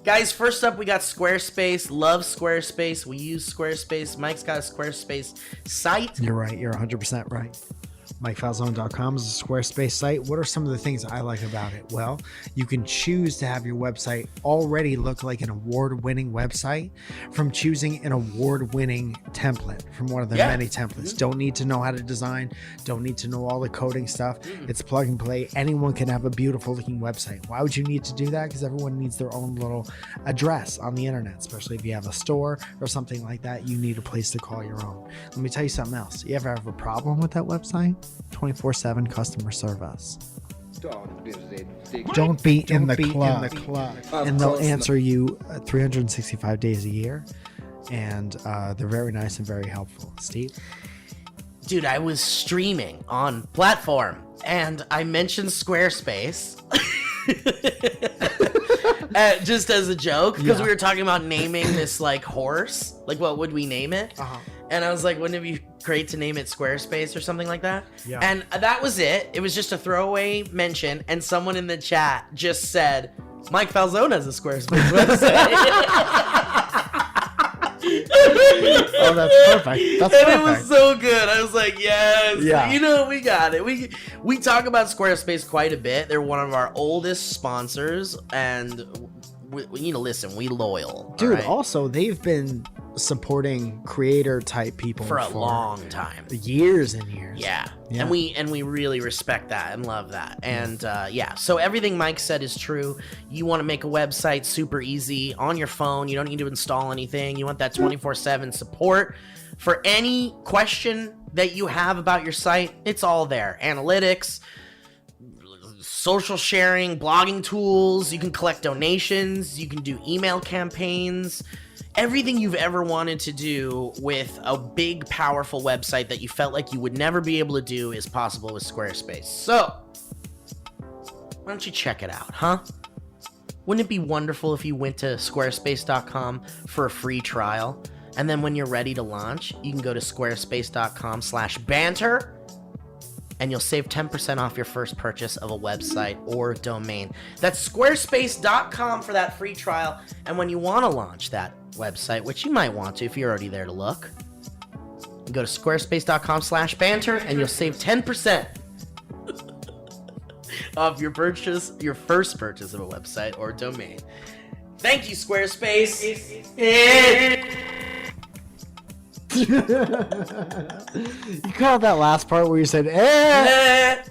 Guys, first up, we got Squarespace. Love Squarespace. We use Squarespace. Mike's got a Squarespace site. You're right. You're 100% right. MikeFalzone.com is a Squarespace site. What are some of the things I like about it? Well, you can choose to have your website already look like an award-winning website from choosing an award-winning template from one of the many templates. Don't need to know how to design. Don't need to know all the coding stuff. It's plug and play. Anyone can have a beautiful looking website. Why would you need to do that? Because everyone needs their own little address on the internet, especially if you have a store or something like that. You need a place to call your own. Let me tell you something else. You ever have a problem with that website? 24/7 customer service. Don't be it. Don't be in the club. Of And they'll course answer you 365 days a year. And they're very nice and very helpful. Steve? Dude, I was streaming on platform and I mentioned Squarespace. Just as a joke, because we were talking about naming this like horse. Like, what would we name it? And I was like, wouldn't it be great to name it Squarespace or something like that? Yeah. And that was it. It was just a throwaway mention. And someone in the chat just said, Mike Falzone has a Squarespace website. Oh, that's perfect. That's And perfect. it was so good. I was like, yes. Yeah. You know, we got it. We talk about Squarespace quite a bit. They're one of our oldest sponsors. And we need to listen. We loyal. Dude, alright? also, they've been supporting creator type people For a long time. years and years. Yeah. Yeah. And we really respect that and love that. And yeah, so everything Mike said is true. You want to make a website super easy on your phone. You don't need to install anything. You want that 24/7 support. For any question that you have about your site, it's all there. Analytics, social sharing, blogging tools. You can collect donations. You can do email campaigns. Everything you've ever wanted to do with a big, powerful website that you felt like you would never be able to do is possible with Squarespace. So, why don't you check it out, huh? Wouldn't it be wonderful if you went to squarespace.com for a free trial, and then when you're ready to launch, you can go to squarespace.com/banter, and you'll save 10% off your first purchase of a website or domain. That's squarespace.com for that free trial, and when you want to launch that website, which you might want to if you're already there to look, you go to squarespace.com/banter, and you'll save 10% off your first purchase of a website or domain. Thank you, Squarespace. You caught that last part where you said, eh.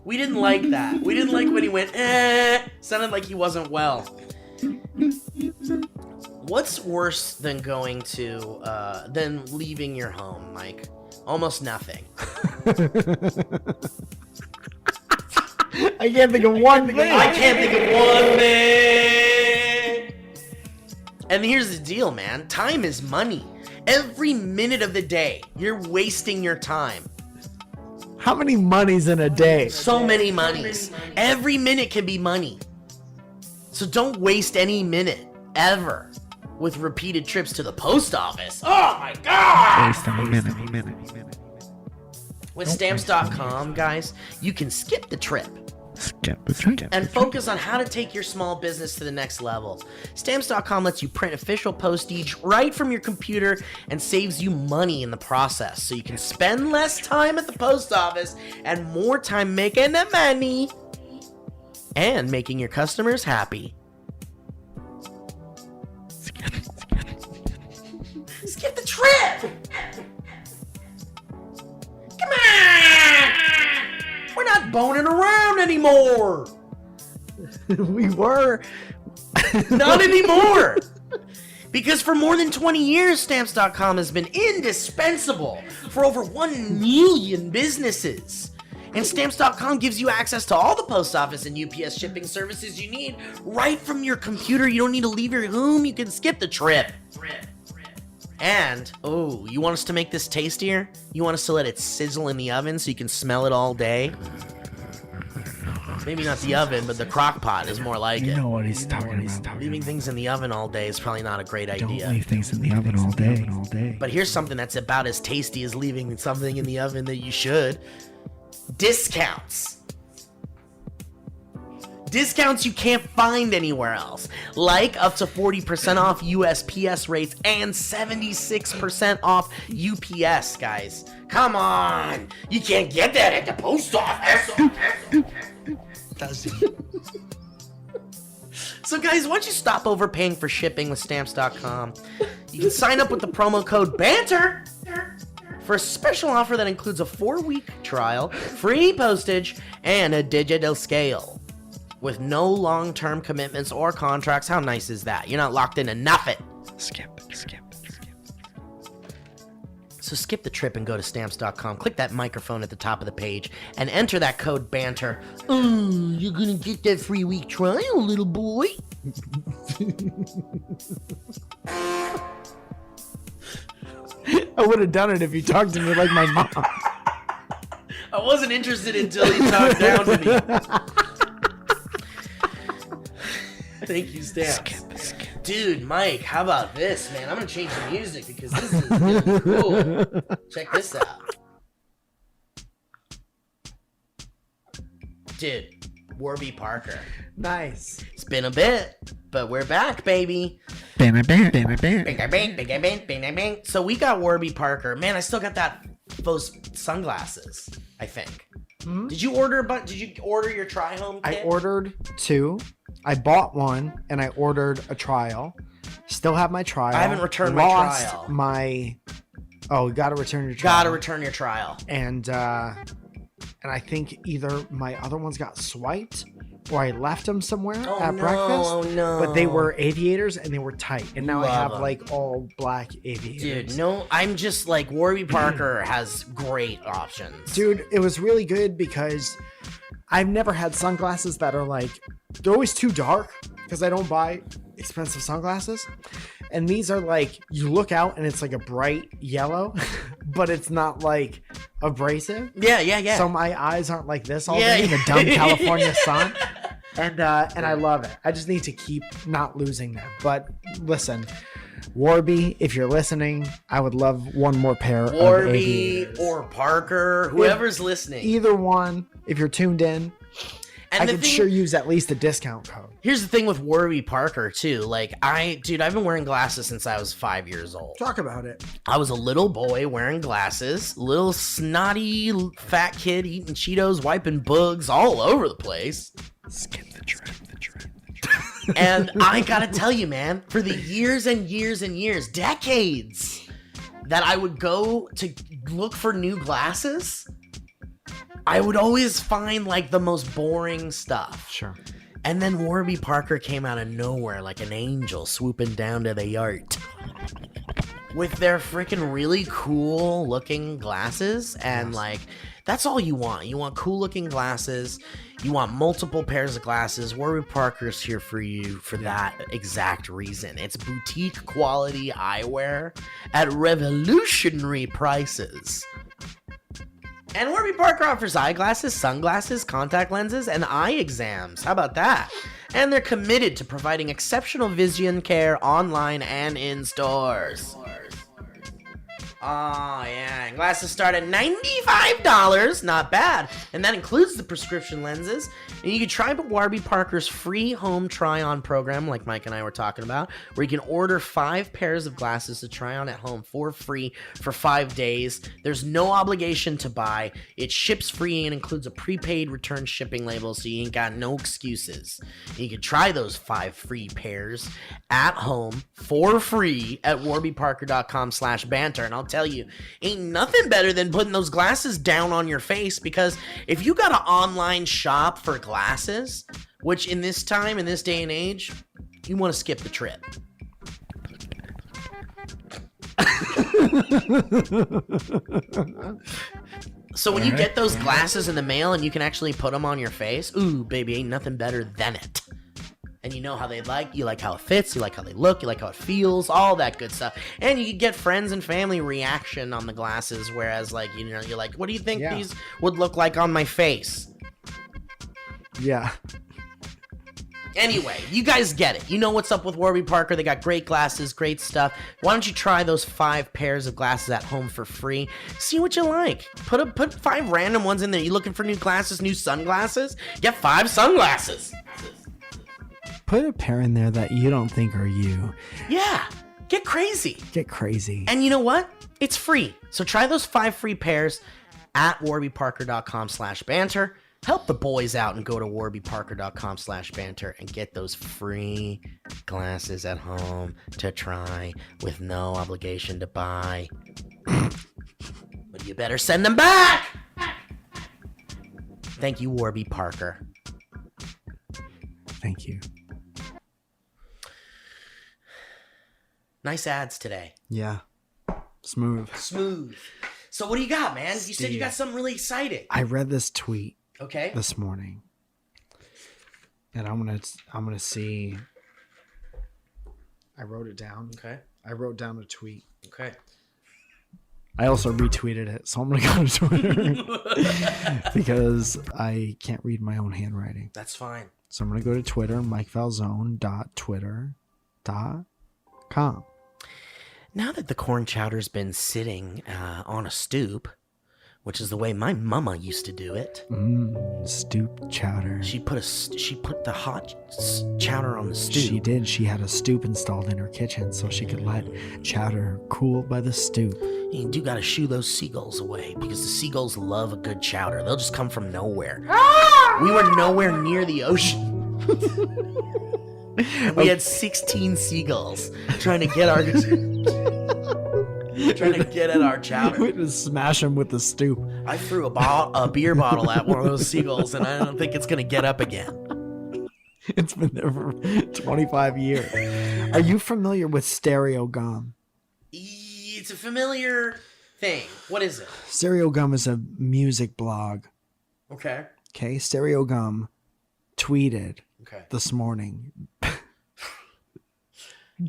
We didn't like that. We didn't like when he went, sounded like he wasn't well. What's worse than going to, than leaving your home, Mike? Almost nothing. I can't think of one thing. I can't think of one thing. And here's the deal, man. Time is money. Every minute of the day, you're wasting your time. How many monies in a day? So many monies. Every minute can be money. So don't waste any minute, ever, with repeated trips to the post office. Oh my god! With stamps.com, guys, you can skip the trip and focus on how to take your small business to the next level. Stamps.com lets you print official postage right from your computer and saves you money in the process, so you can spend less time at the post office and more time making the money and making your customers happy. Skip the trip! Come on! We're not boning around anymore! We were. Not anymore! Because for more than 20 years, Stamps.com has been indispensable for over 1 million businesses. And Stamps.com gives you access to all the post office and UPS shipping services you need right from your computer. You don't need to leave your home. You can skip the trip. And, oh, you want us to make this tastier? You want us to let it sizzle in the oven so you can smell it all day? Maybe not the oven, but the crock pot is more like it. You know what he's talking about. Leaving things in the oven all day is probably not a great Don't idea. leave things in the oven all day. But here's something that's about as tasty as leaving something in the oven that you should. Discounts. Discounts you can't find anywhere else. Like up to 40% off USPS rates and 76% off UPS, guys. Come on. You can't get that at the post office. So guys, why don't you stop overpaying for shipping with Stamps.com? You can sign up with the promo code BANTER for a special offer that includes a 4-week trial, free postage, and a digital scale. With no long-term commitments or contracts. How nice is that? You're not locked into nothing. Skip. So skip the trip and go to Stamps.com. Click that microphone at the top of the page and enter that code BANTER. Oh, you're gonna get that free week trial, little boy. I would have done it if you talked to me like my mom. I wasn't interested until you talked down to me. Thank you, Stamps. Dude, Mike, how about this, man? I'm gonna change the music because this is really cool. Check this out. Dude, Warby Parker. Nice. It's been a bit, but we're back, baby. Bang, bang, bang, bang. Bing. So we got Warby Parker. Man, I still got those sunglasses, I think. Did you order your try home kit? I ordered 2. I bought 1 and I ordered a trial. Still have my trial. I haven't returned my Lost trial. Oh, gotta return your trial. Gotta return your trial. And I think either my other ones got swiped or I left them somewhere at breakfast. Oh no! But they were aviators and they were tight. And now I have 'em. like all black aviators. Dude, no, I'm just like Warby Parker has great options. Dude, it was really good because I've never had sunglasses that are like, they're always too dark because I don't buy expensive sunglasses. And these are like, you look out and it's like a bright yellow, but it's not like abrasive. Yeah. So my eyes aren't like this all day in the dumb California sun. And I love it. I just need to keep not losing them. But listen, Warby, if you're listening, I would love one more pair of Warby aviators. or Parker, whoever's listening. Either one, if you're tuned in, And I the could thing- sure use at least a discount code. Here's the thing with Warby Parker too. Like I've been wearing glasses since I was 5 years old. Talk about it. I was a little boy wearing glasses, little snotty fat kid eating Cheetos, wiping bugs all over the place. Skip the trend. And I gotta tell you, man, for the years and years and years, decades, that I would go to look for new glasses, I would always find like the most boring stuff. Sure. And then Warby Parker came out of nowhere like an angel swooping down to the yard with their freaking really cool looking glasses. And like, that's all you want. You want cool looking glasses. You want multiple pairs of glasses. Warby Parker's here for you for that exact reason. It's boutique quality eyewear at revolutionary prices. And Warby Parker offers eyeglasses, sunglasses, contact lenses, and eye exams. How about that? And they're committed to providing exceptional vision care online and in stores. Oh, yeah. And glasses start at $95. Not bad. And that includes the prescription lenses. And you can try Warby Parker's free home try-on program, like Mike and I were talking about, where you can order 5 pairs of glasses to try on at home for free for 5 days. There's no obligation to buy. It ships free and includes a prepaid return shipping label, so you ain't got no excuses. And you can try those 5 free pairs at home for free at warbyparker.com/banter. And I'll tell you, ain't nothing better than putting those glasses down on your face, because if you got an online shop for glasses, which in this time, in this day and age, you want to skip the trip. So when you get those glasses in the mail and you can actually put them on your face, ooh, baby, ain't nothing better than it. And you know how they like, you like how it fits, you like how they look, you like how it feels, all that good stuff. And you can get friends and family reaction on the glasses, whereas like, you know, you're like, what do you think these would look like on my face? Yeah. Anyway, you guys get it. You know what's up with Warby Parker. They got great glasses, great stuff. Why don't you try those 5 pairs of glasses at home for free? See what you like. Put 5 random ones in there. You looking for new glasses, new sunglasses? Get 5 sunglasses. Put a pair in there that you don't think are you. Yeah, get crazy. Get crazy. And you know what? It's free. So try those 5 free pairs at warbyparker.com/banter. Help the boys out and go to warbyparker.com/banter and get those free glasses at home to try with no obligation to buy. But you better send them back. Thank you, Warby Parker. Thank you. Nice ads today. Yeah. Smooth. So what do you got, man? You said you got something really exciting. I read this tweet Okay. this morning, and I'm gonna see. I wrote it down. Okay. I wrote down a tweet. Okay. I also retweeted it, so I'm gonna go to Twitter because I can't read my own handwriting. That's fine. So I'm going to go to Twitter, mikefalzone.twitter.com. Now that the corn chowder's been sitting on a stoop, which is the way my mama used to do it. Stoop chowder. She put the hot chowder on the stoop. She did. She had a stoop installed in her kitchen so she could let chowder cool by the stoop. You do gotta shoo those seagulls away because the seagulls love a good chowder. They'll just come from nowhere. We were nowhere near the ocean. We had 16 seagulls trying to get at our chowder. We just smash them with the stoop. I threw a beer bottle at one of those seagulls, and I don't think it's gonna get up again. It's been there for 25 years. Are you familiar with Stereo Gum? It's a familiar thing. What is it? Stereo Gum is a music blog. Okay. Okay, Stereo Gum tweeted this morning.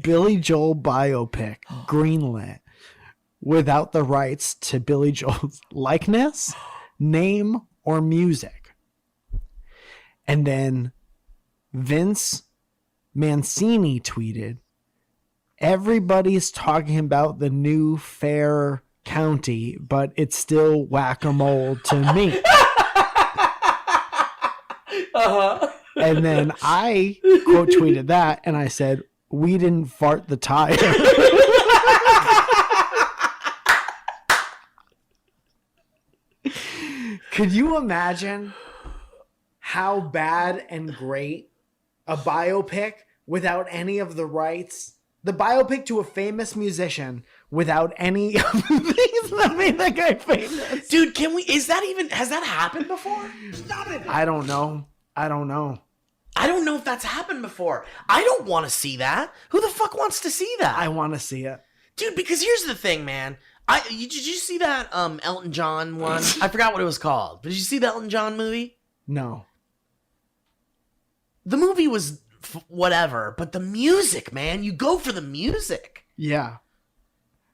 Billy Joel biopic greenlit without the rights to Billy Joel's likeness, name, or music. And then Vince Mancini tweeted, everybody's talking about the new fair county, but it's still whack-a-mole to me. And then I quote tweeted that and I said, we didn't fart the tire. Could you imagine how bad and great a biopic without any of the rights, the biopic to a famous musician without any of the things that made that guy famous? Dude, has that happened before? Stop it. I don't know. I don't know if that's happened before. I don't want to see that. Who the fuck wants to see that? I want to see it. Dude, because here's the thing, man. Did you see that Elton John one? I forgot what it was called. Did you see the Elton John movie? No. The movie was whatever, but the music, man, you go for the music. Yeah.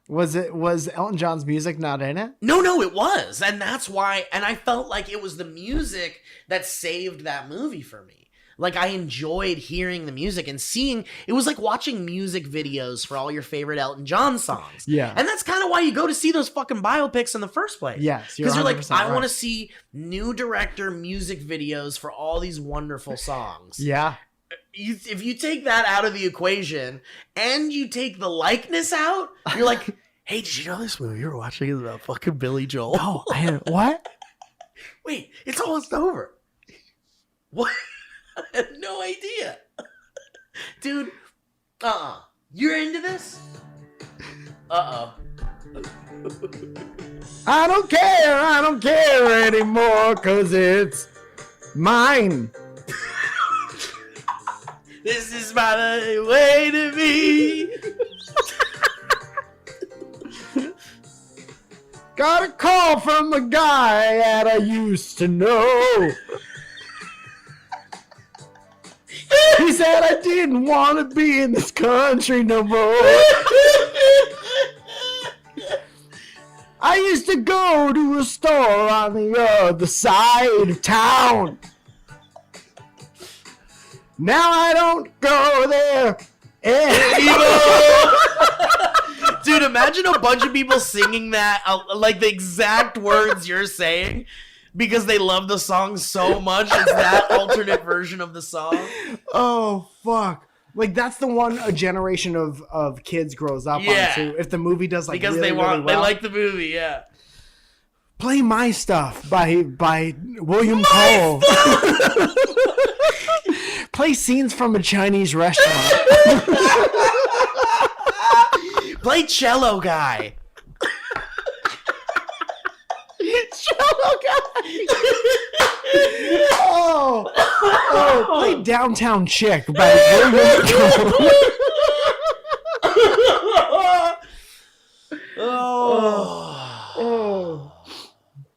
Was Elton John's music not in it? No, it was. And that's why, and I felt like it was the music that saved that movie for me. Like, I enjoyed hearing the music and seeing, it was like watching music videos for all your favorite Elton John songs. Yeah. And that's kind of why you go to see those fucking biopics in the first place. Yes. Because you're like, I right. want to see new director music videos for all these wonderful songs. Yeah. If you take that out of the equation and you take the likeness out, you're like, hey, did you know this movie you were watching is about fucking Billy Joel? Oh, what? Wait, it's almost over. What? I had no idea. Dude, you're into this? Uh-oh. I don't care anymore, cause it's mine. This is my way to be. Got a call from a guy that I used to know. He said I didn't want to be in this country no more. I used to go to a store on the other side of town. Now I don't go there anymore. Dude, imagine a bunch of people singing that, like the exact words you're saying, because they love the song so much. It's that alternate version of the song. Oh, fuck. Like, that's the one a generation of kids grows up on, too. If the movie does, like, because really, they really well. they like the movie, yeah. Play My Stuff by William Cole. Play Scenes from a Chinese Restaurant. Play Cello Guy. Cello Guy. Play Downtown Chick by William Cole.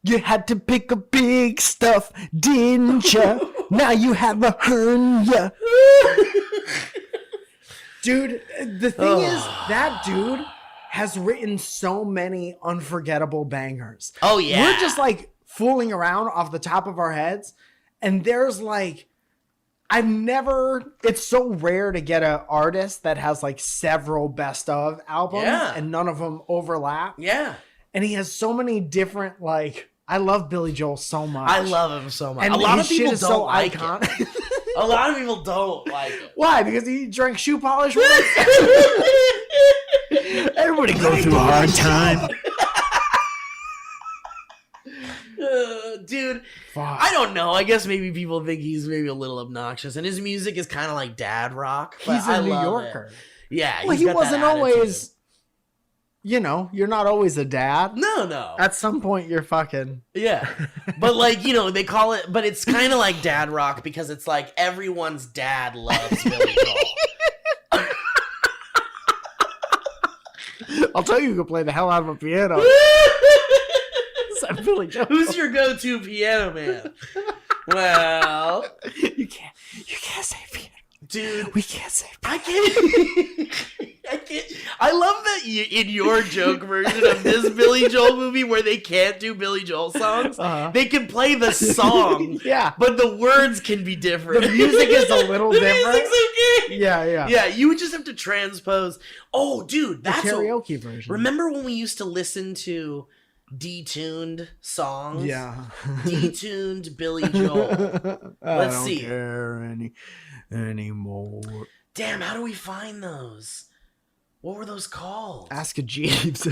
You had to pick a big stuff, didn't you? Now you have a hernia. Dude, the thing is, that dude has written so many unforgettable bangers. Oh, yeah. We're just like fooling around off the top of our heads, and there's like it's so rare to get an artist that has like several best of albums and none of them overlap. Yeah. And he has so many different, like, I love Billy Joel so much. I love him so much. And a lot his of people shit is don't so like iconic. it. A lot of people don't like it. Why? Because he drank shoe polish once? Everybody go through a hard time. Dude, Fuck. I don't know. I guess maybe people think he's maybe a little obnoxious, and his music is kind of like dad rock. But He's a I New love Yorker. It. Yeah, Well, he's he got that wasn't attitude. always, you know, you're not always a dad. No. At some point, you're fucking. Yeah, but like, you know, they call it, but it's kind of like dad rock because it's like everyone's dad loves Billy Joel. I'll tell you who can play the hell out of a piano. Billy Joel. Who's your go-to piano man? Well, You can't say piano. dude, We can't say piano. I can't. I love that in your joke version of this Billy Joel movie where they can't do Billy Joel songs, they can play the song, Yeah. but the words can be different. The music is a little the different. music's okay. Yeah. Yeah, you would just have to transpose. Oh, dude, The that's karaoke version. Remember when we used to listen to Detuned songs? Yeah. Detuned Billy Joel. Let's see. Care anymore. Damn, how do we find those? What were those called? Ask a Jeeves.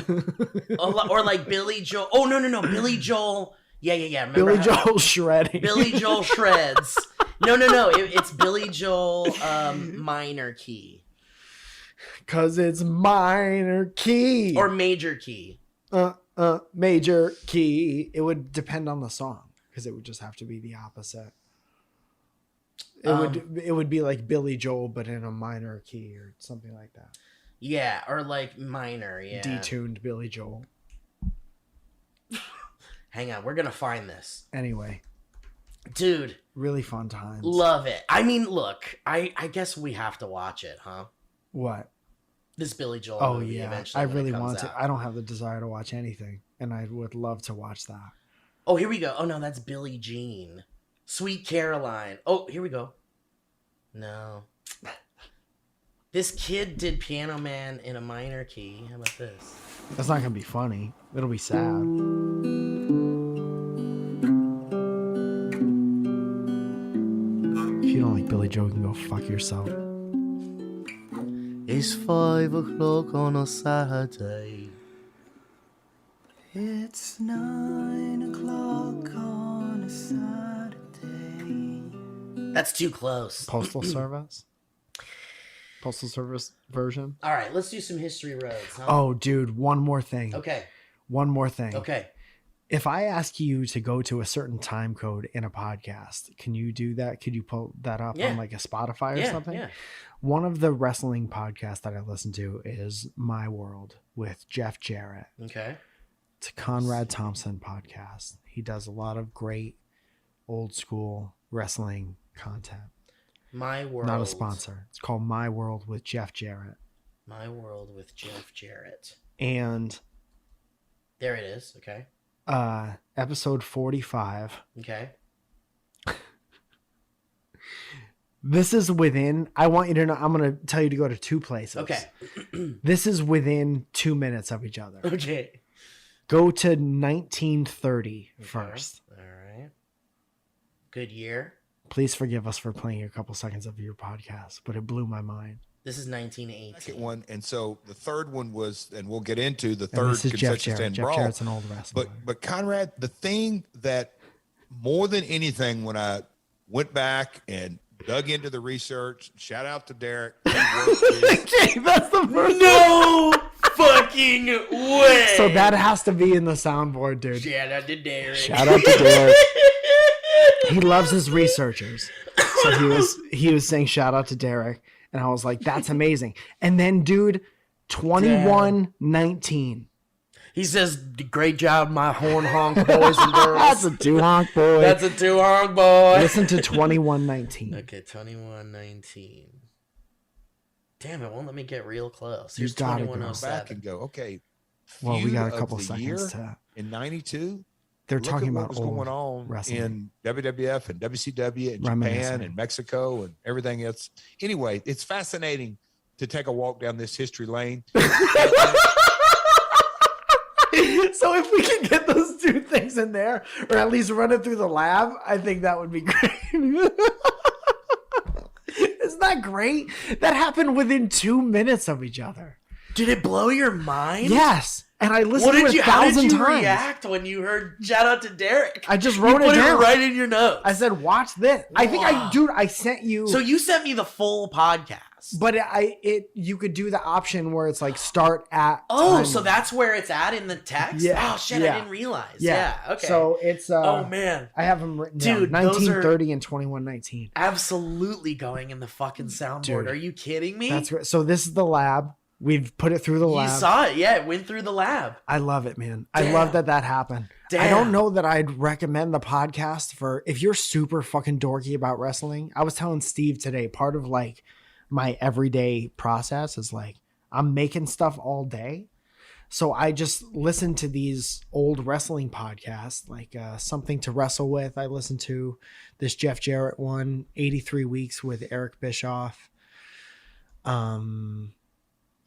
Or like Billy Joel. Oh, no. Billy Joel. Yeah. Remember Billy how- Joel shredding. Billy Joel shreds. No. It's Billy Joel minor key. Cause it's minor key. Or major key. Major key. It would depend on the song. Because it would just have to be the opposite. It would be like Billy Joel, but in a minor key or something like that. Yeah, or like minor, yeah. Detuned Billy Joel. Hang on, we're gonna find this. Anyway, Dude, really fun times. love it. I mean, look, I guess we have to watch it, huh? What? This Billy Joel Oh movie yeah, eventually. I when it really comes want to. out. I don't have the desire to watch anything, and I would love to watch that. Oh, here we go. Oh no, that's Billie Jean. Sweet Caroline. Oh, here we go. No. This kid did Piano Man in a minor key. How about this? That's not gonna be funny. It'll be sad. If you don't like Billy Joel, you can go fuck yourself. It's 5 o'clock on a Saturday. It's 9 o'clock on a Saturday. That's too close. Postal Service. Postal Service version. All right, let's do some history roads. Huh? Oh, dude, one more thing. Okay. One more thing. Okay. If I ask you to go to a certain time code in a podcast, can you do that? Could you pull that up Yeah. on like a Spotify or Yeah, something? yeah. One of the wrestling podcasts that I listen to is My World with Jeff Jarrett. Okay. It's a Conrad Thompson podcast. He does a lot of great old school wrestling content. My World. Not a sponsor. It's called My World with Jeff Jarrett. My World with Jeff Jarrett. And There it is. Okay. episode 45. Okay. This is within, I want you to know, I'm going to tell you to go to two places. Okay. This is within 2 minutes of each other. Okay. Go to 1930 first. All right. Good year. Please forgive us for playing a couple seconds of your podcast, but it blew my mind. This is 1918. Second one, and so the third one was, and we'll get into the And third this is Jeff concession Jarrett. stand Jeff brawl. Jarrett's an old wrestler. But Conrad, the thing that more than anything, when I went back and dug into the research, shout out to Derek. He worked Okay, that's the first No fucking way. So that has to be in the soundboard, dude. Shout out to Derek. Shout out to Derek. He loves his researchers. So he was saying shout out to Derek. And I was like, that's amazing. And then, dude, 2119. He says, great job, my horn honk boys and girls. That's a two honk boy. That's a two honk boy. Listen to 2119. Okay, 2119. Damn, it won't let me get real close. You Here's gotta go. back 2107. and go, okay. Well, we got a feud couple of the seconds year to. in 92. They're look talking at what about was old going on wrestling. in WWF and WCW and Reminiscing. Japan and Mexico and everything else. Anyway, it's fascinating to take a walk down this history lane. So if we can get those two things in there, or at least run it through the lab, I think that would be great. Isn't that great? That happened within 2 minutes of each other. Did it blow your mind? Yes. And I listened What to did it you? 1,000 How did you times. react when you heard "Shout out to Derek"? I just You wrote it put down. right in your notes. I said, watch this. I think I sent you. So you sent me the full podcast. But you could do the option where it's like start at. Oh, time. so that's where it's at in the text? Yeah. Oh shit, Yeah. I didn't realize. Yeah. Yeah. Okay. So it's oh man, I have them written Dude, down. those are- 1930 and 2119. absolutely going in the fucking soundboard. Dude. Are you kidding me? That's right. So this is the lab. We've put it through the You lab. saw it. Yeah, it went through the lab. I love it, man. I Damn. love that happened. I Damn. don't know that I'd recommend the podcast for if you're super fucking dorky about wrestling. I was telling Steve today, part of like my everyday process is like I'm making stuff all day. So I just listen to these old wrestling podcasts, like Something to Wrestle With. I listened to this Jeff Jarrett one, 83 Weeks with Eric Bischoff.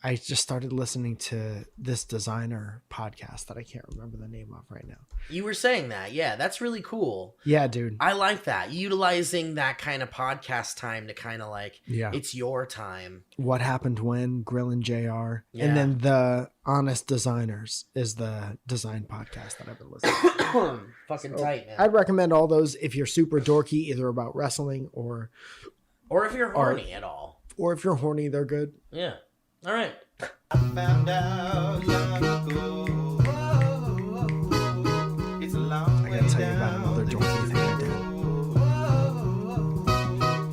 I just started listening to this designer podcast that I can't remember the name of right now. You were saying that. Yeah, that's really cool. Yeah, dude. I like that. Utilizing that kind of podcast time to kind of like, Yeah. it's your time. What Happened When, Grill and JR. Yeah. And then The Honest Designers is the design podcast that I've been listening to. Fucking So tight, man. I'd recommend all those if you're super dorky, either about wrestling or Or if you're horny at all. if you're horny, they're good. Yeah. All right. I found out long ago. It's a long I gotta tell you about another dorky thing I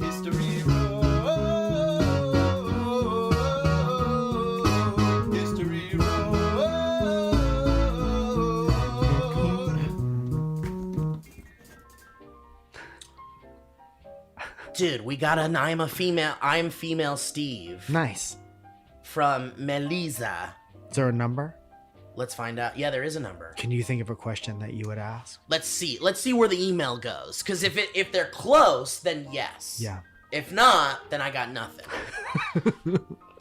did. History road. Dude, we got an I'm female Steve Nice. from Melissa. Is there a number? Let's find out. Yeah, there is a number. Can you think of a question that you would ask? Let's see where the email goes. Because if they're close, then yes. Yeah. If not, then I got nothing.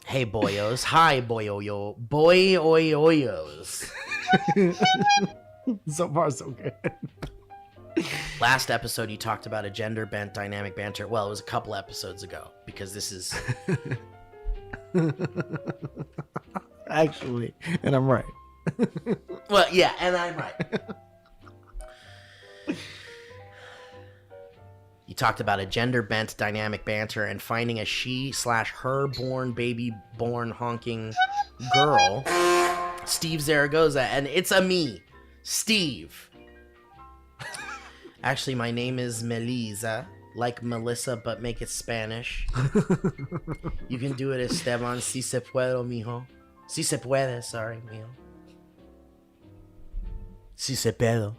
Hey boyos. Hi boyoyo. Boyoyos. So far, so good. Last episode you talked about a gender bent dynamic banter. Well, it was a couple episodes ago because this is Actually, and I'm right. well, yeah, and I'm right. You talked about a gender bent dynamic banter and finding a she/her born baby born honking girl, Steve Zaragoza, and it's a me, Steve. Actually, my name is Melissa, like Melissa, but make it Spanish. You can do it, Esteban. Si se puedo, mijo. Si se puede, sorry, mijo. Si se pedo.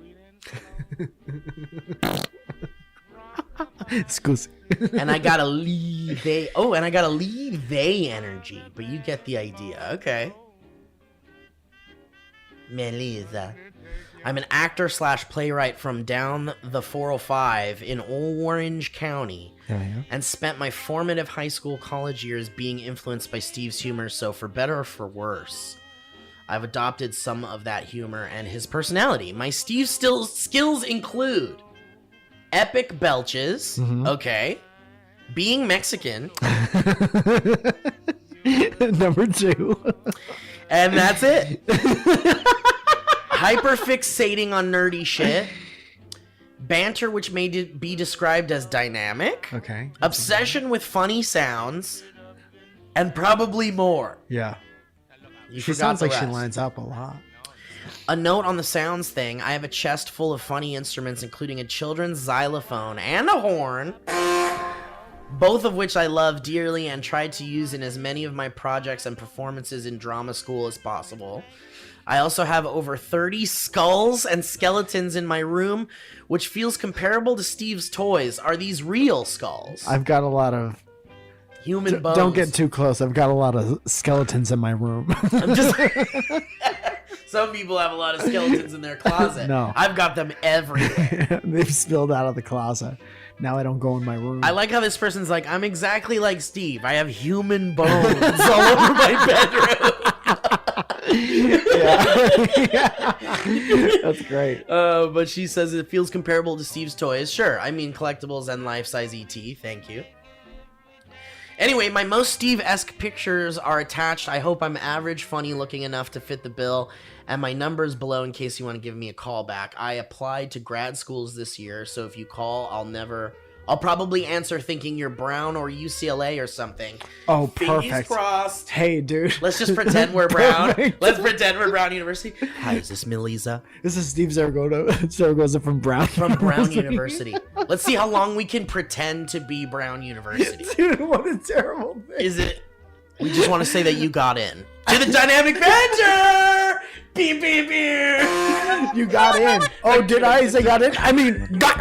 Excuse. And I gotta leave they. Oh, and I gotta leave they energy, but you get the idea. Okay. Melissa. I'm an actor / playwright from down the 405 in Orange County, and spent my formative high school college years being influenced by Steve's humor, so for better or for worse, I've adopted some of that humor and his personality. My Steve skills include epic belches, okay, being Mexican, Number 2. and that's it. Hyperfixating on nerdy shit. Banter, which may be described as dynamic. Okay. Obsession with funny sounds. And probably more. Yeah. You She forgot sounds the like she rest. lines up a lot. A note on the sounds thing. I have a chest full of funny instruments, including a children's xylophone and a horn. Both of which I love dearly and tried to use in as many of my projects and performances in drama school as possible. I also have over 30 skulls and skeletons in my room, which feels comparable to Steve's toys. Are these real skulls? I've got a lot of... Human bones. Don't get too close. I've got a lot of skeletons in my room. I'm just... Some people have a lot of skeletons in their closet. No. I've got them everywhere. They've spilled out of the closet. Now I don't go in my room. I like how this person's like, I'm exactly like Steve. I have human bones all over my bedroom. yeah. That's great. But she says it feels comparable to Steve's toys. Sure, I mean collectibles and life-size ET. Thank you. Anyway, my most Steve-esque pictures are attached. I hope I'm average, funny looking enough to fit the bill. And my number's below in case you want to give me a call back. I applied to grad schools this year, so if you call, I'll probably answer thinking you're Brown or UCLA or something. Oh, Fingers perfect. crossed. Hey, dude. Let's just pretend we're Brown. Perfect. Let's pretend we're Brown University. Hi, is this Melisa? This is Steve Zaragoza from Brown. From Brown University. Let's see how long we can pretend to be Brown University. Dude, what a terrible thing. Is it? We just want to say that you got in. To the Dynamic Banter! Beep, beep, beep. You got in. Oh, did I say got in? I mean, got.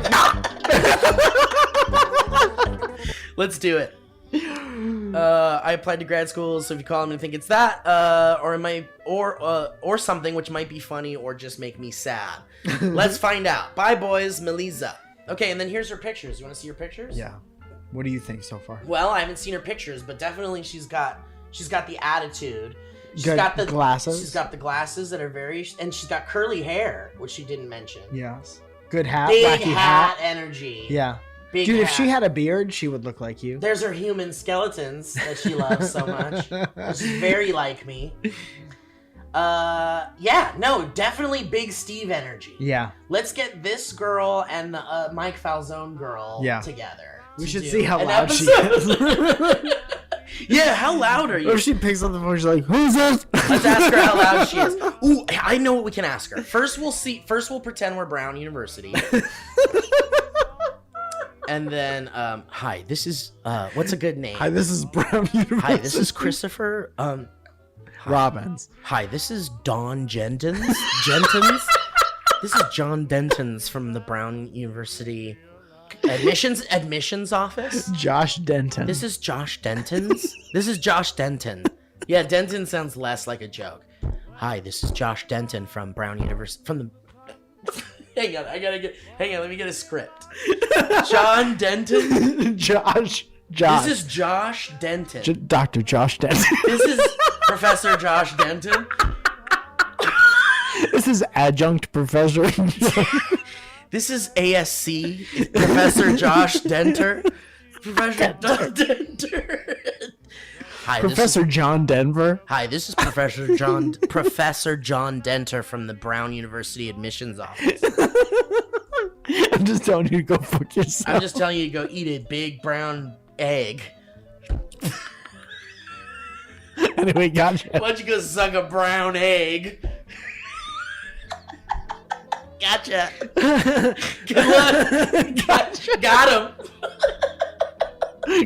Let's do it. I applied to grad school, so if you call me and think it's that, or something which might be funny or just make me sad. Let's find out. Bye, boys. Melisa. Okay, and then here's her pictures. You want to see her pictures? Yeah. What do you think so far? Well, I haven't seen her pictures, but definitely she's got the attitude. She's Good got the glasses. She's got the glasses that are and she's got curly hair, which she didn't mention. Yes. Good hat. Big wacky hat energy. Yeah. Big Dude, hat. if she had a beard, she would look like you. There's her human skeletons that she loves so much. Which is very like me. Yeah, no, definitely Big Steve energy. Yeah. Let's get this girl and the Mike Falzone girl together. We to should do see how an loud she episode. is. Yeah, how loud are you? Or if she picks up the phone, she's like, "Who's this?" Let's ask her how loud she is. Ooh, I know what we can ask her. First we'll pretend we're Brown University. And then, hi, this is, what's a good name? Hi, this is Brown University. Hi, this is Christopher, Robbins. Hi, this is Don Gentins. This is John Dentons from the Brown University admissions office. Josh Denton. This is Josh Dentons. This is Josh Denton. Yeah, Denton sounds less like a joke. Hi, this is Josh Denton from Brown University. From the. Hang on, let me get a script. John Denton. Josh. This is Josh Denton. Dr. Josh Denton. This is Professor Josh Denton. This is adjunct professor. This is ASC, Professor Josh Denter. Professor Denter. Hi, Professor John Denver. Hi, this is Professor John Denter from the Brown University admissions office. I'm just telling you to go fuck yourself. I'm just telling you to go eat a big brown egg. Anyway, gotcha. Why don't you go suck a brown egg? Gotcha. Good luck. Gotcha. Got him.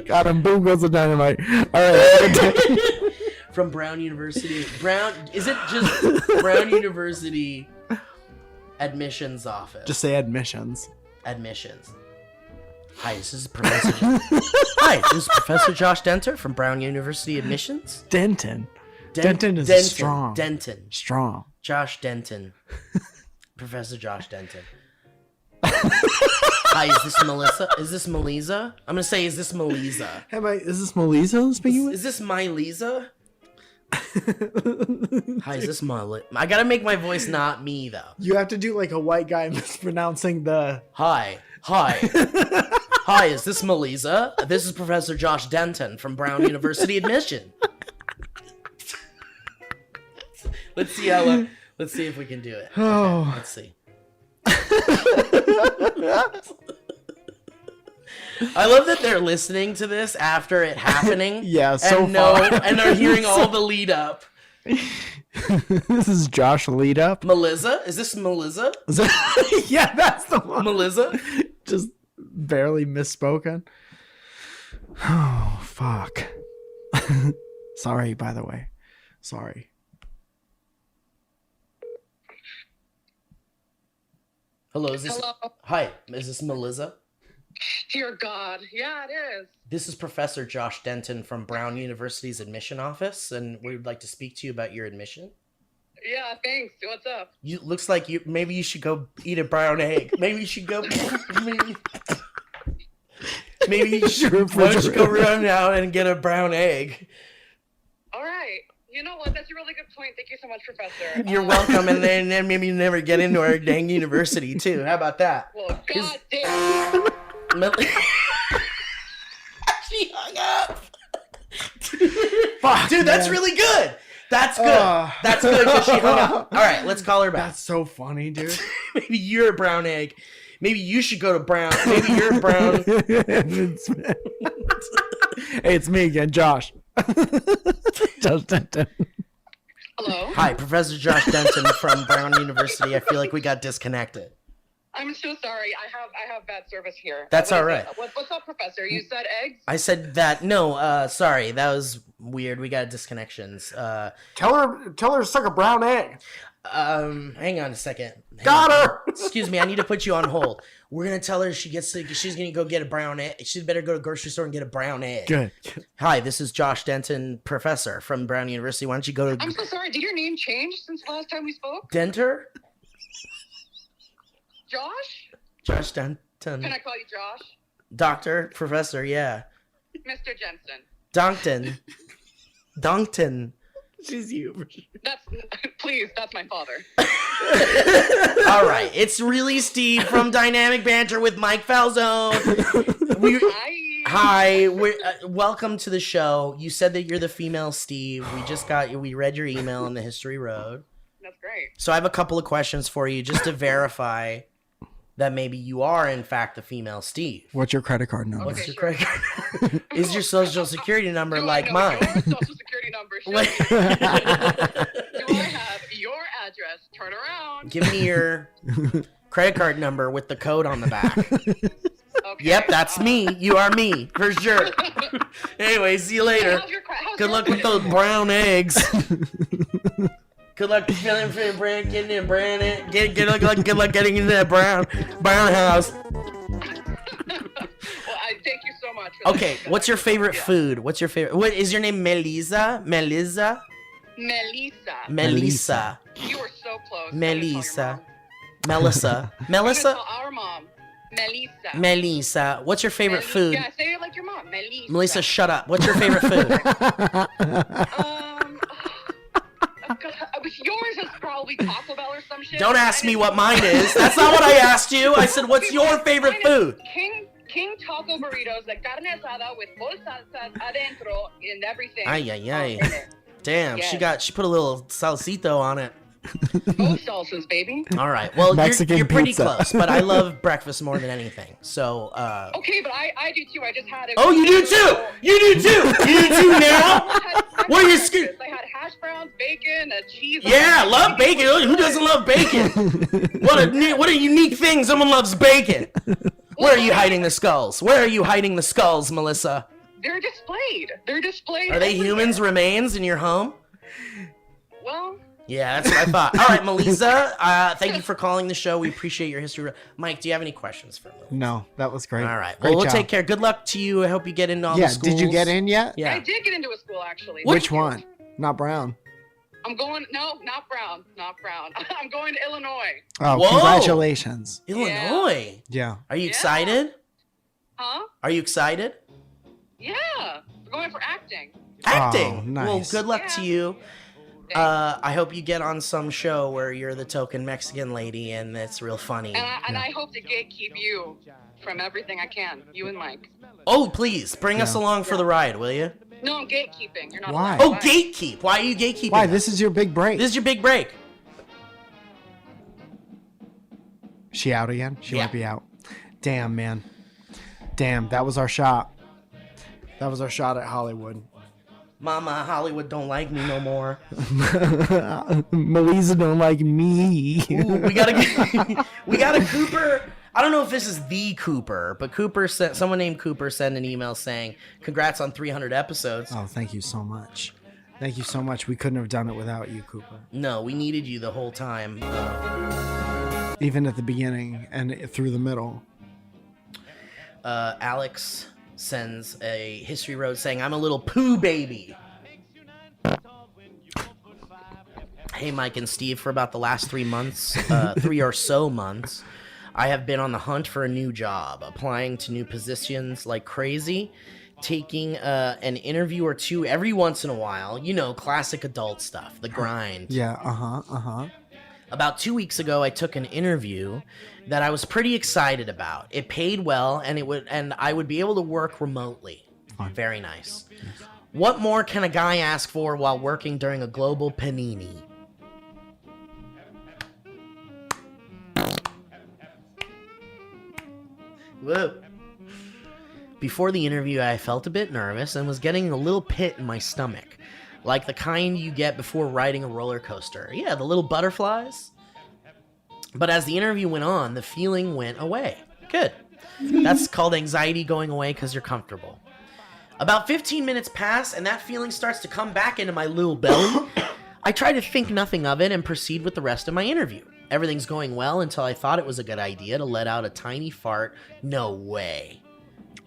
Got him. Boom goes the dynamite. All right. From Brown University. Is it just Brown University admissions office? Just say admissions. Admissions. Hi, this is Professor. Hi, this is Professor Josh Denter from Brown University admissions. Denton. Denton is strong. Denton. Strong. Josh Denton. Professor Josh Denton. Hi, is this Melissa? Is this Melisa? I'm gonna say, is this Melisa? Is this Melisa I'm speaking with? Is this my Lisa? Hi, is this my? I gotta make my voice not me though. You have to do like a white guy mispronouncing the. Hi, is this Melisa? This is Professor Josh Denton from Brown University admission. Let's see how. Let's see if we can do it. Oh. Okay, let's see. I love that they're listening to this after it happening. Yeah, so far. And they're hearing all the lead up. This is Josh lead up. Melissa? Is this Melissa? Yeah, that's the one. Melissa? Just barely misspoken. Oh, fuck. Sorry, by the way. Sorry. Hello, is this? Hello. Hi, is this Melissa? Dear God, yeah, it is. This is Professor Josh Denton from Brown University's admission office, and we would like to speak to you about your admission. Yeah, thanks. What's up? You looks like maybe you should go eat a brown egg. Maybe you should go. Maybe you should. Why don't you go run out and get a brown egg? All right. You know what? That's a really good point. Thank you so much, Professor. You're welcome, and then maybe you never get into our dang university too. How about that? Well, goddamn. She hung up. Fuck, Dude, that's man. really good. That's good. That's good because she hung up. All right, let's call her back. That's so funny, dude. Maybe you're a brown egg. Maybe you should go to brown. Maybe you're brown. Hey, it's me again, Josh. Josh Denton. Hello? Hi, Professor Josh Denton from Brown University. I feel like we got disconnected. I'm so sorry. I have bad service here. That's What all is right. it? What's up, Professor? You said eggs? I said that. No, sorry. That was weird. We got disconnections. Tell her to suck a brown egg. Hang on a second. Got her. Excuse me. I need to put you on hold. We're going to tell her she gets sick. She's going to go get a brown egg. She'd better go to the grocery store and get a brown egg. Good. Hi, this is Josh Denton, professor from Brown University. Why don't you go to I'm so sorry. Did your name change since the last time we spoke? Denter? Josh? Josh Denton. Can I call you Josh? Doctor, professor, yeah. Mr. Jensen. Donkton. She's you. Please, that's my father. All right, it's really Steve from Dynamic Banter with Mike Falzone. Hi, welcome to the show. You said that you're the female Steve. We read your email on the History Road. That's great. So I have a couple of questions for you just to verify that maybe you are in fact the female Steve. What's your credit card number? What's your credit card? Is your social security number like mine? Your social security number. Do I have your address? Turn around. Give me your credit card number with the code on the back. Okay. Yep, that's me. You are me, for sure. Anyway, see you later. Good luck with those brown eggs. Good luck getting into that brown house. Well, I thank you so much. Okay, what's your favorite food? What is your name? Melissa? Melissa. You were so close. Melissa. Our mom. Melissa. What's your favorite food? Yeah, say it like your mom. Melissa, shut up. What's your favorite food? Yours is probably Taco Bell or some shit. Don't ask me what mine is. That's not what I asked you. I said, what's your favorite food? King Taco burritos, like carne asada with full salsas adentro and everything. Ay. Damn, Yes. she put a little salsito on it. Both salsas, baby. All right. Well, Mexican you're pretty pizza. close, but I love breakfast more than anything. So, Okay, but I do too. I just had it. Oh, you do too. You do too. You do too now. What are you scared? I had hash browns, bacon, a cheese. Yeah, I love bacon. Who doesn't love bacon? What a unique thing. Someone loves bacon. Where are you hiding the skulls? Where are you hiding the skulls, Melissa? They're displayed. Are they humans' remains in your home? Well. Yeah, that's what I thought. All right, Melissa, thank you for calling the show. We appreciate your history. Mike, do you have any questions for me? No, that was great. All right. Great Well, we'll job. take care. Good luck to you. I hope you get into all the Yeah, schools. did you get in yet? Yeah. I did get into a school actually. Which one? Not Brown. I'm going. No, not Brown. I'm going to Illinois. Oh, Whoa. congratulations. Illinois. Yeah. Are you excited? Huh? Are you excited? Yeah. I'm going for acting. Acting. Oh, nice. Well, good luck to you. I hope you get on some show where you're the token Mexican lady and it's real funny. And I hope to gatekeep you from everything I can. You and Mike. Oh, please bring us along for the ride, will you? No, I'm gatekeeping. You're not. Why? allowed. Oh, gatekeep. Why are you gatekeeping? Why? us? This is your big break. This is your big break. She out again? She Yeah. might be out. Damn, man. Damn, that was our shot. That was our shot at Hollywood. Mama, Hollywood don't like me no more. Melissa don't like me. Ooh, we got a Cooper. I don't know if this is the Cooper, but someone named Cooper sent an email saying, "Congrats on 300 episodes." Oh, thank you so much. Thank you so much. We couldn't have done it without you, Cooper. No, we needed you the whole time. Even at the beginning and through the middle. Alex sends a History Road saying, "I'm a little poo baby." Hey, Mike and Steve, for about the last 3 months, 3 or so months, I have been on the hunt for a new job, applying to new positions like crazy, taking an interview or two every once in a while. You know, classic adult stuff, the grind. Yeah, About 2 weeks ago, I took an interview that I was pretty excited about. It paid well, and I would be able to work remotely. Very nice. What more can a guy ask for while working during a global panini? Whoa. Before the interview, I felt a bit nervous and was getting a little pit in my stomach. Like the kind you get before riding a roller coaster. Yeah, the little butterflies. But as the interview went on, the feeling went away. Good. That's called anxiety going away because you're comfortable. About 15 minutes pass, and that feeling starts to come back into my little belly. I try to think nothing of it and proceed with the rest of my interview. Everything's going well until I thought it was a good idea to let out a tiny fart. No way.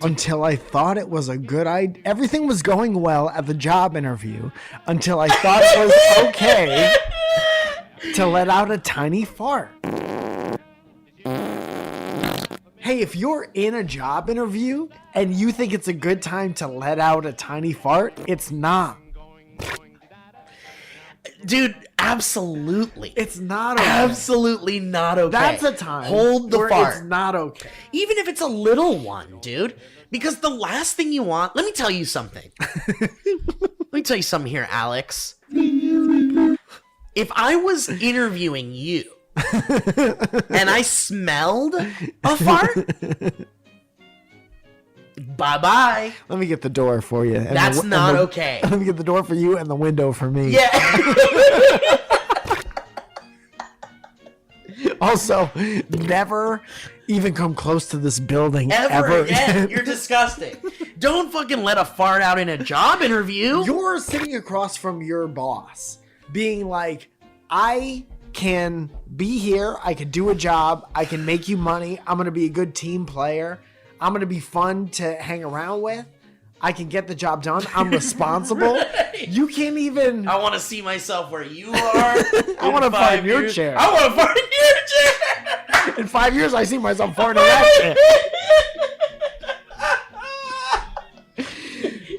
Until I thought it was a good idea. Everything was going well at the job interview until I thought it was okay to let out a tiny fart. Hey, if you're in a job interview and you think it's a good time to let out a tiny fart, it's not. Dude, absolutely. It's not okay. Absolutely not okay. That's a time. Hold the where fart. It's not okay. Even if it's a little one, dude. Because the last thing you want... Let me tell you something. Let me tell you something here, Alex. If I was interviewing you and I smelled a fart... Bye-bye. Let me get the door for you. That's not okay. Let me get the door for you and the window for me. Yeah. Also, never even come close to this building Ever again. You're disgusting. Don't fucking let a fart out in a job interview. You're sitting across from your boss being like, I can be here. I can do a job. I can make you money. I'm going to be a good team player. I'm going to be fun to hang around with. I can get the job done. I'm responsible. Right. You can't even... I want to see myself where you are. I want to fart in your chair. I want to fart in your chair. In 5 years, I see myself farting in that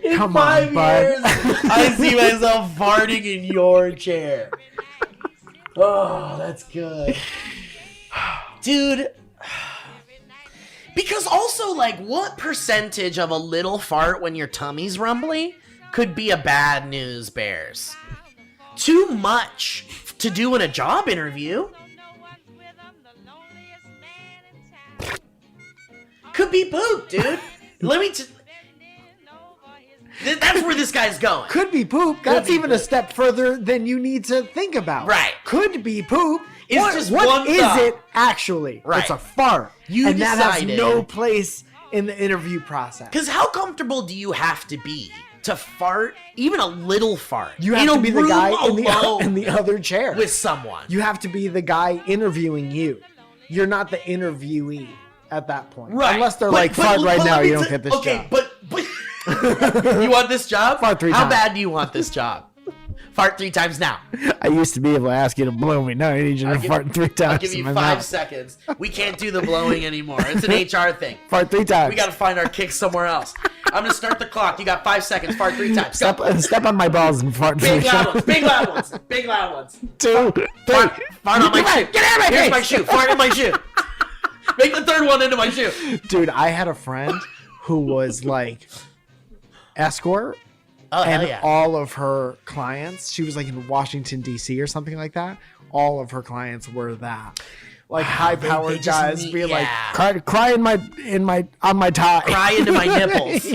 chair. Come on, bud. I see myself farting in your chair. Oh, that's good. Dude... Because also, like, what percentage of a little fart when your tummy's rumbly could be a bad news bears? Too much to do in a job interview. Could be poop, dude. Let me... That's where this guy's going. Could be poop. That's even a step further than you need to think about. Right. Could be poop. It's what is it actually? Right. It's a fart. You that has decided. no place in the interview process. Because how comfortable do you have to be to fart, even a little fart? You have to be the guy in the other chair. With someone. You have to be the guy interviewing you. You're not the interviewee at that point. Right. Unless they're fart right now, you don't get this job. Okay, but you want this job? Fart 3 times. How bad do you want this job? Fart 3 times now. I used to be able to ask you to blow me. Now I need you to fart 3 times. I'll give you 5 seconds. We can't do the blowing anymore. It's an HR thing. Fart 3 times. We got to find our kicks somewhere else. I'm going to start the clock. You got 5 seconds. Fart 3 times. Go. Step on my balls and fart 3 Big loud times. ones. Big loud ones. Big loud ones. 2, 3. Fart on my shoe. Get out of my Here's face. my shoe. Fart in my shoe. Make the third one into my shoe. Dude, I had a friend who was like escort. Oh, hell and yeah. all of her clients, she was like in Washington, D.C. or something like that. All of her clients were that. Like high-powered they just guys need- being yeah. like, cry on my tie. Cry into my nipples.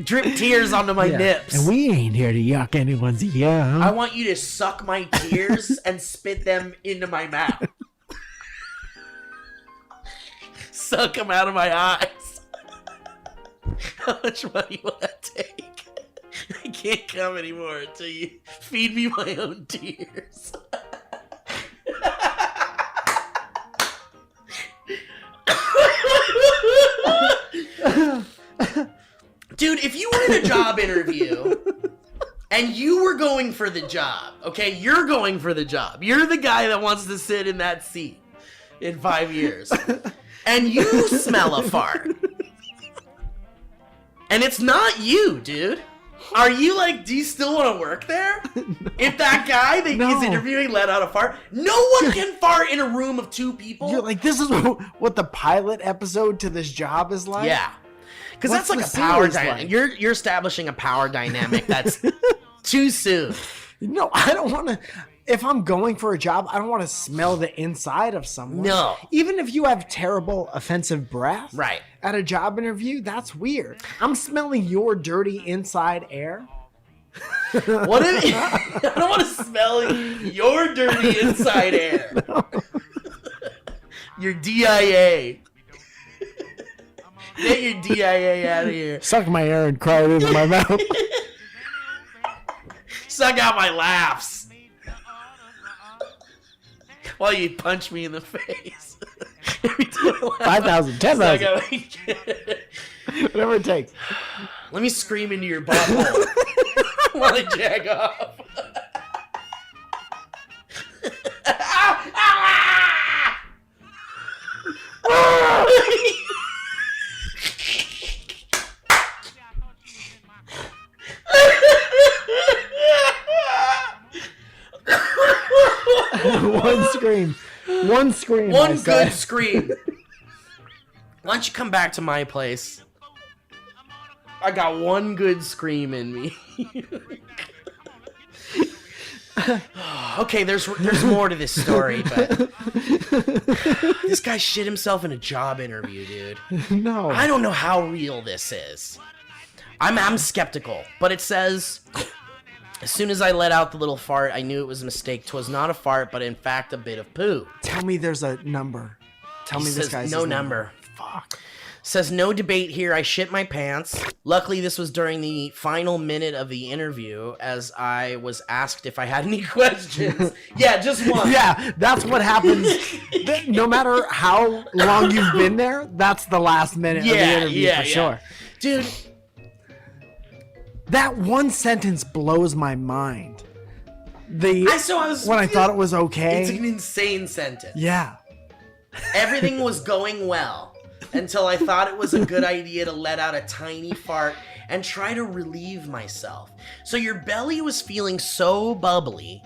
Drip tears onto my nips. And we ain't here to yuck anyone's yum. I want you to suck my tears and spit them into my mouth. Suck them out of my eyes. How much money will that take? I can't come anymore until you feed me my own tears. Dude, if you were in a job interview And you were going for the job, okay? You're going for the job. You're the guy that wants to sit in that seat in 5 years. And you smell a fart. And it's not you, dude. Are you like, do you still want to work there? If that guy that he's interviewing let out a fart, no one can fart in a room of 2 people. You're like, this is what the pilot episode to this job is like? Yeah. Because that's What's like a the power series dynamic. like? You're establishing a power dynamic that's too soon. No, I don't want to. If I'm going for a job, I don't want to smell the inside of someone. No. Even if you have terrible, offensive breath Right. at a job interview, that's weird. I'm smelling your dirty inside air. What if I don't want to smell your dirty inside air. Your DIA. Get your DIA out of here. Suck my air and cry it into my mouth. Suck out my laughs. While you punch me in the face. 5,000, 10,000. Whatever it takes. Let me scream into your butthole while I jack off. One scream. One scream. One I good said. scream. Why don't you come back to my place? I got one good scream in me. Okay, there's more to this story, but this guy shit himself in a job interview, dude. No. I don't know how real this is. I'm skeptical, but it says, as soon as I let out the little fart, I knew it was a mistake. 'Twas not a fart, but in fact a bit of poo. Tell me there's a number. Tell me this guy's no number. Fuck. Says no debate here. I shit my pants. Luckily, this was during the final minute of the interview, as I was asked if I had any questions. Yeah, just one. Yeah, that's what happens. No matter how long you've been there, that's the last minute of the interview for sure. Dude, that one sentence blows my mind. When I thought it was okay. It's an insane sentence. Yeah. Everything was going well until I thought it was a good idea to let out a tiny fart and try to relieve myself. So your belly was feeling so bubbly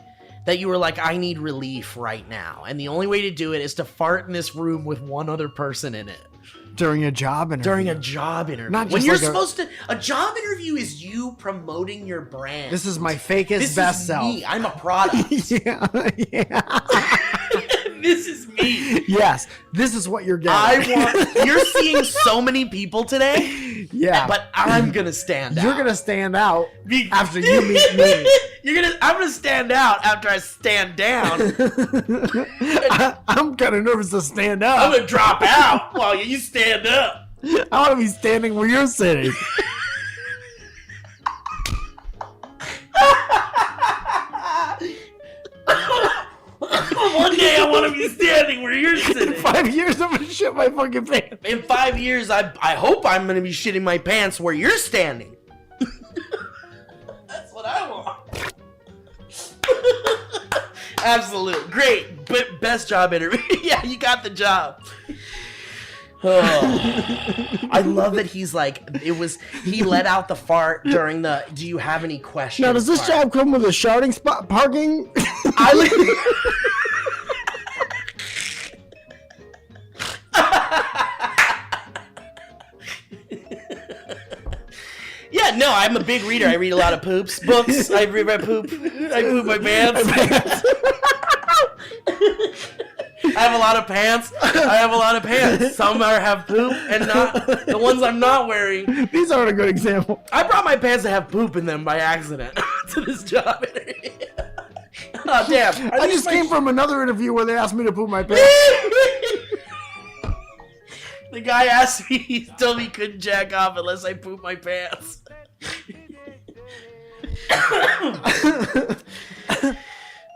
that you were like, I need relief right now. And the only way to do it is to fart in this room with one other person in it. During a job interview. During a job interview. Not just when you're like supposed to... A job interview is you promoting your brand. This is my fakest This best is self. me. I'm a product. Yeah. This is me. Yes, this is what you're getting. You're seeing so many people today. Yeah. But I'm gonna stand out. You're gonna stand out after you meet me. I'm gonna stand out after I stand down. I'm kind of nervous to stand up. I'm gonna drop out while you stand up. I want to be standing where you're sitting. One day I want to be standing where you're sitting. In 5 years, I'm gonna shit my fucking pants. In 5 years, I hope I'm gonna be shitting my pants where you're standing. That's what I want. Absolute. Great. Best job interview. Yeah, you got the job. Oh. I love that he's like, he let out the fart during the, do you have any questions? Now, does this job come with a sharding spot parking? Yeah, no, I'm a big reader. I read a lot of books. I read my poop. I poop my pants. I have a lot of pants. Some have poop and not the ones I'm not wearing. These aren't a good example. I brought my pants that have poop in them by accident to this job interview. Oh, damn. I just came from another interview where they asked me to poop my pants. The guy asked me, he told me he couldn't jack off unless I poop my pants.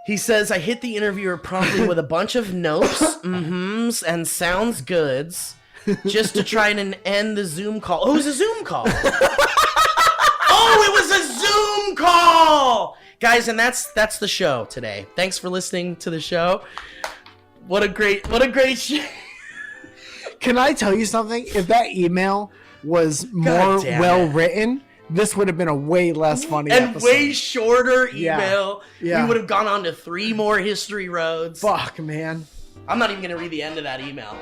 He says, I hit the interviewer promptly with a bunch of notes, mm-hms, and sounds goods just to try and end the Zoom call. Oh, it was a Zoom call. Oh, it was a Zoom call, guys. And that's the show today. Thanks for listening to the show. What a great show. Can I tell you something? If that email was more damn well it. written, this would have been a way less funny and episode. way shorter email. Yeah. We would have gone on to 3 more history roads. Fuck, man. I'm not even gonna read the end of that email.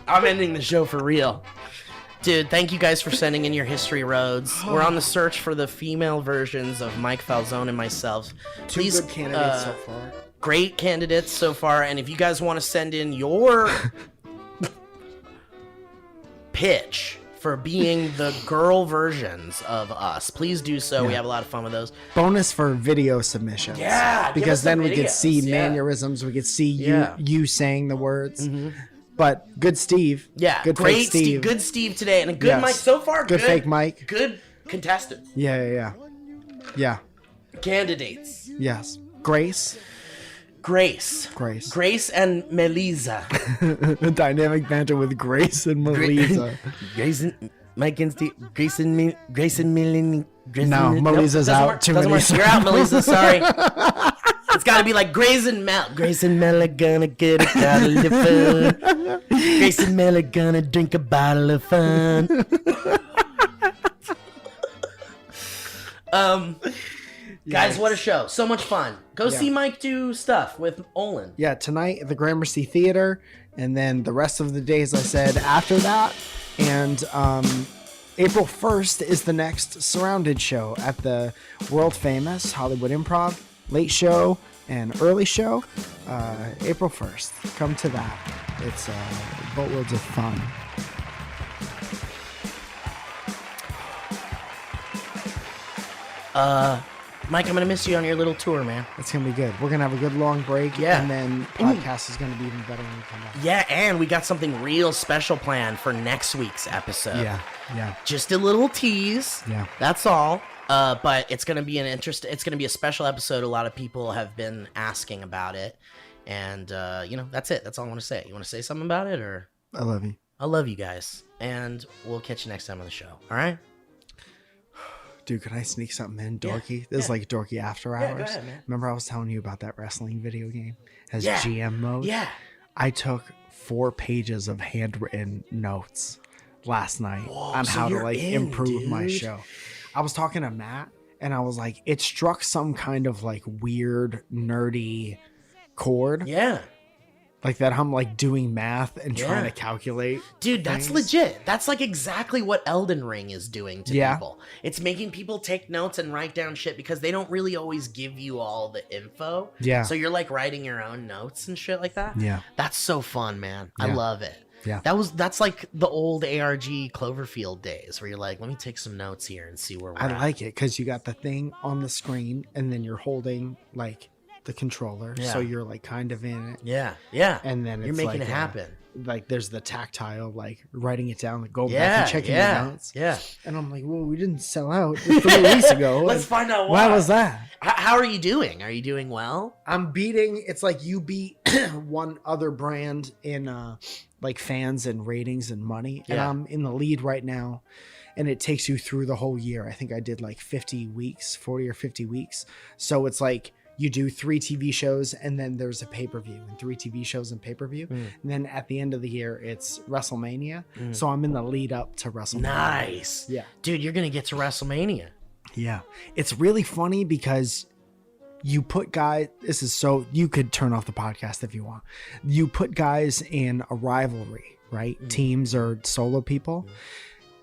I'm ending the show for real. Dude, thank you guys for sending in your history roads. We're on the search for the female versions of Mike Falzone and myself. Please, Two good candidates so far. Great candidates so far. And if you guys want to send in your pitch for being the girl versions of us, please do so. We have a lot of fun with those. Bonus for video submissions. Yeah, give because us then some we could see videos, mannerisms. We could see Yeah. you saying the words. But good Steve. Yeah, good great fake Steve. Good Steve today, and a good Yes. Mike so far. Good fake Mike. Good contestant. Yeah. Candidates. Yes. Grace and Melissa. Dynamic banter with Grace and Melissa. Grace and Mike and Steve. Grace and Melissa. No, Melissa's out. Too many. You're out, Melissa. Sorry. It's gotta be like Grace and Mel. Grace and Mel are gonna get a bottle of fun. Grace and Mel are gonna drink a bottle of fun. Guys, what a show. So much fun. Go see Mike do stuff with Olin. Yeah, tonight at the Gramercy Theater, and then the rest of the days I said after that. And April 1st is the next Surrounded show at the world famous Hollywood Improv, late show and early show. April 1st. Come to that. It's boatloads of fun. Mike, I'm gonna miss you on your little tour, man. It's gonna be good. We're gonna have a good long break. Yeah. And then podcast is gonna be even better when we come back. Yeah, and we got something real special planned for next week's episode. Yeah. Just a little tease. Yeah. That's all. But it's gonna be it's gonna be a special episode. A lot of people have been asking about it. And that's it. That's all I want to say. You want to say something about it, or? I love you. I love you guys. And we'll catch you next time on the show. All right? Dude, could I sneak something in? Dorky. This is like Dorky After Hours. go ahead, man. Remember I was telling you about that wrestling video game? Has Yeah. GM mode? Yeah. I took 4 pages of handwritten notes last night on so how to you're like in, improve my dude. show. I was talking to Matt and I was like, it struck some kind of like weird, nerdy chord. Yeah. Like that I'm like doing math and trying to calculate. Dude, that's things. legit. That's like exactly what Elden Ring is doing to Yeah. people. It's making people take notes and write down shit because they don't really always give you all the info. Yeah. So you're like writing your own notes and shit like that. Yeah. That's so fun, man. I Yeah. love it. Yeah. That's like the old ARG Cloverfield days where you're like, let me take some notes here and see where we're I at. like it because you got the thing on the screen and then you're holding like the controller. Yeah. So you're like kind of in it. Yeah. Yeah. And then you're it's making like, it happen. Like there's the tactile, like writing it down, like go back Yeah. and checking Yeah. your notes. Yeah. And I'm like, well, we didn't sell out 3 weeks ago. Let's Like, find out why why. was that? How are you doing? Are you doing well? I'm beating. It's like you beat one other brand in like fans and ratings and money, and Yeah. I'm in the lead right now. And it takes you through the whole year. I think I did like 40 or 50 weeks. So it's like you do 3 TV shows and then there's a pay-per-view, and 3 TV shows and pay-per-view. And then at the end of the year, it's WrestleMania. So I'm in the lead up to WrestleMania. Nice. Yeah. Dude, you're going to get to WrestleMania. Yeah. It's really funny because you put guys, this is so, you could turn off the podcast if you want. You put guys in a rivalry, right? Teams or solo people.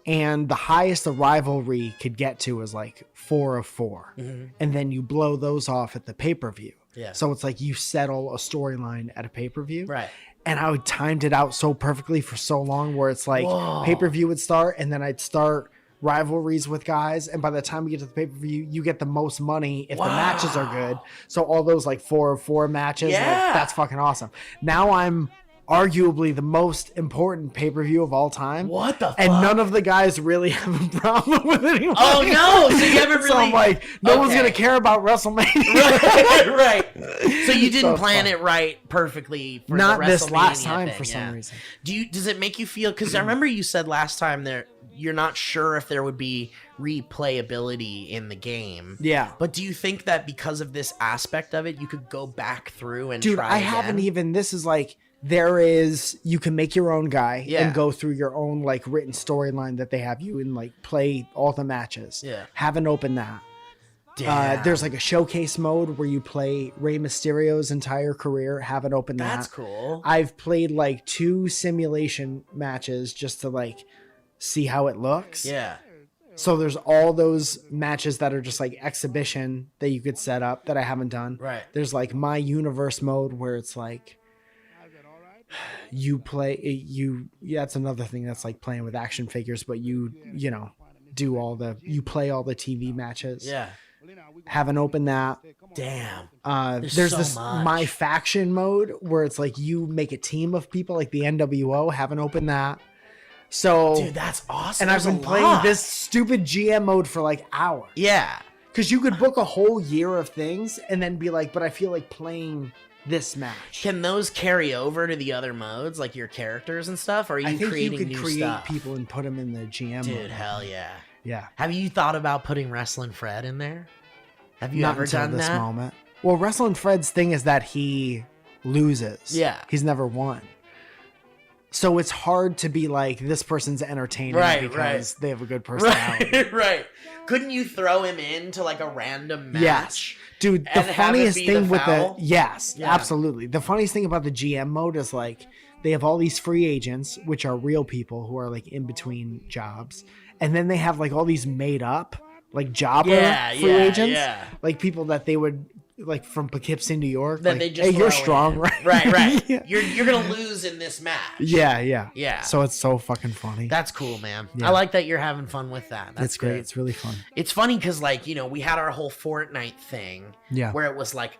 And the highest a rivalry could get to is like 4 of 4. And then you blow those off at the pay-per-view. Yeah. So it's like you settle a storyline at a pay-per-view. Right. And I would timed it out so perfectly for so long where it's like pay-per-view would start and then I'd start rivalries with guys. And by the time we get to the pay-per-view, you get the most money if the matches are good. So all those like 4 of 4 matches, like, Yeah. that's fucking awesome. Now I'm arguably the most important pay-per-view of all time. What the fuck? And none of the guys really have a problem with it anymore. Oh no! So you haven't really. So I'm like, no one's gonna care about WrestleMania. right. So you didn't plan it right perfectly for Not the this last WrestleMania time thing, for some reason. Does it make you feel? Because I remember you said last time you're not sure if there would be replayability in the game. Yeah. But do you think that because of this aspect of it, you could go back through and Dude, try I again? haven't even. This is like you can make your own guy and go through your own like written storyline that they have you and like play all the matches. Yeah. Haven't opened that. Damn. There's like a showcase mode where you play Rey Mysterio's entire career. Haven't opened that. That's cool. I've played like 2 simulation matches just to like see how it looks. Yeah. So there's all those matches that are just like exhibition that you could set up that I haven't done. Right. There's like my universe mode where it's like you play that's another thing that's like playing with action figures, but you play all the TV matches. Yeah. Haven't opened that. Damn. There's so this much. my faction mode where it's like you make a team of people like the NWO. Haven't opened that. So Dude, that's awesome. and I've There's been a playing lot. this stupid GM mode for like hours. Yeah. Because you could book a whole year of things and then be like, but I feel like playing this match. Can those carry over to the other modes, like your characters and stuff? Or are you I think creating you could new create stuff? people and put them in the GM Dude, mode. hell yeah. Yeah. Have you thought about putting Wrestling Fred in there? Have you Not ever until done this that? moment. Well, Wrestling Fred's thing is that he loses. Yeah. He's never won. So it's hard to be like, this person's entertaining because they have a good personality. Right. Couldn't you throw him into like a random match? Yes. Dude, the and have it funniest be thing the with foul? yes, Yeah. absolutely. The funniest thing about the GM mode is like they have all these free agents, which are real people who are like in between jobs. And then they have like all these made up like jobber free agents. Yeah. Like people that they would like from Poughkeepsie, New York. That like, they just hey, you're throw strong, in. right? Right. Yeah. You're gonna lose in this match. Yeah. So it's so fucking funny. That's cool, man. Yeah. I like that you're having fun with that. That's It's great. good. It's really fun. It's funny because, like, we had our whole Fortnite thing. Yeah. Where it was like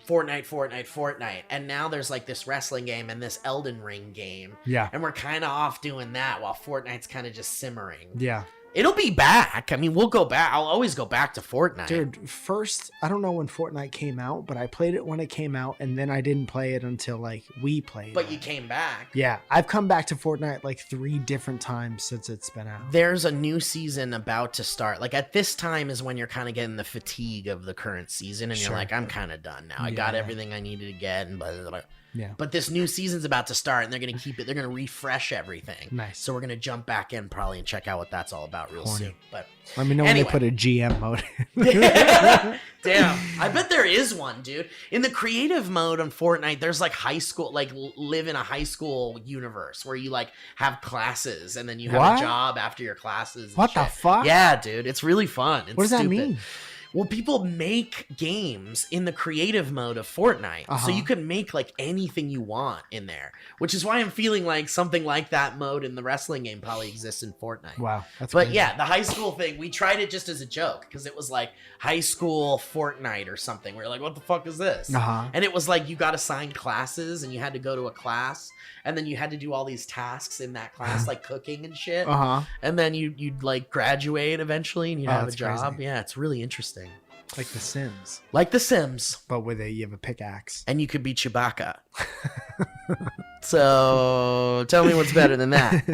Fortnite. And now there's like this wrestling game and this Elden Ring game. Yeah. And we're kind of off doing that while Fortnite's kind of just simmering. Yeah. It'll be back. I mean, we'll go back. I'll always go back to Fortnite. Dude, first, I don't know when Fortnite came out, but I played it when it came out, and then I didn't play it until, like, we played But it. you came back. Yeah, I've come back to Fortnite, like, 3 different times since it's been out. There's a new season about to start. Like, at this time is when you're kind of getting the fatigue of the current season, and Sure. you're like, I'm kind of done now. I got Yeah. everything I needed to get, and blah, blah, blah. Yeah. But this new season's about to start, and they're going to keep it. They're going to refresh everything. Nice. So we're going to jump back in probably and check out what that's all about real Horny. soon. But Let me know Anyway. when they put a GM mode in. damn, I bet there is one, dude. In the creative mode on Fortnite, there's like high school, like live in a high school universe where you like have classes and then you have What? a job after your classes. and What the shit. fuck? Yeah, dude, it's really fun. It's What does that stupid. mean? Well, people make games in the creative mode of Fortnite. So Uh-huh. you can make like anything you want in there, which is why I'm feeling like something like that mode in the wrestling game probably exists in Fortnite. Wow. That's But crazy. yeah, the high school thing, we tried it just as a joke because it was like high school Fortnite or something. We were like, what the fuck is this? Uh-huh. And it was like you got assigned classes and you had to go to a class and then you had to do all these tasks in that class, like cooking and shit. Uh-huh. And then you'd like graduate eventually and you'd Oh, have a that's job. crazy. Yeah, it's really interesting. Like The Sims. Like The Sims. But with you have a pickaxe. And you could be Chewbacca. So tell me what's better than that.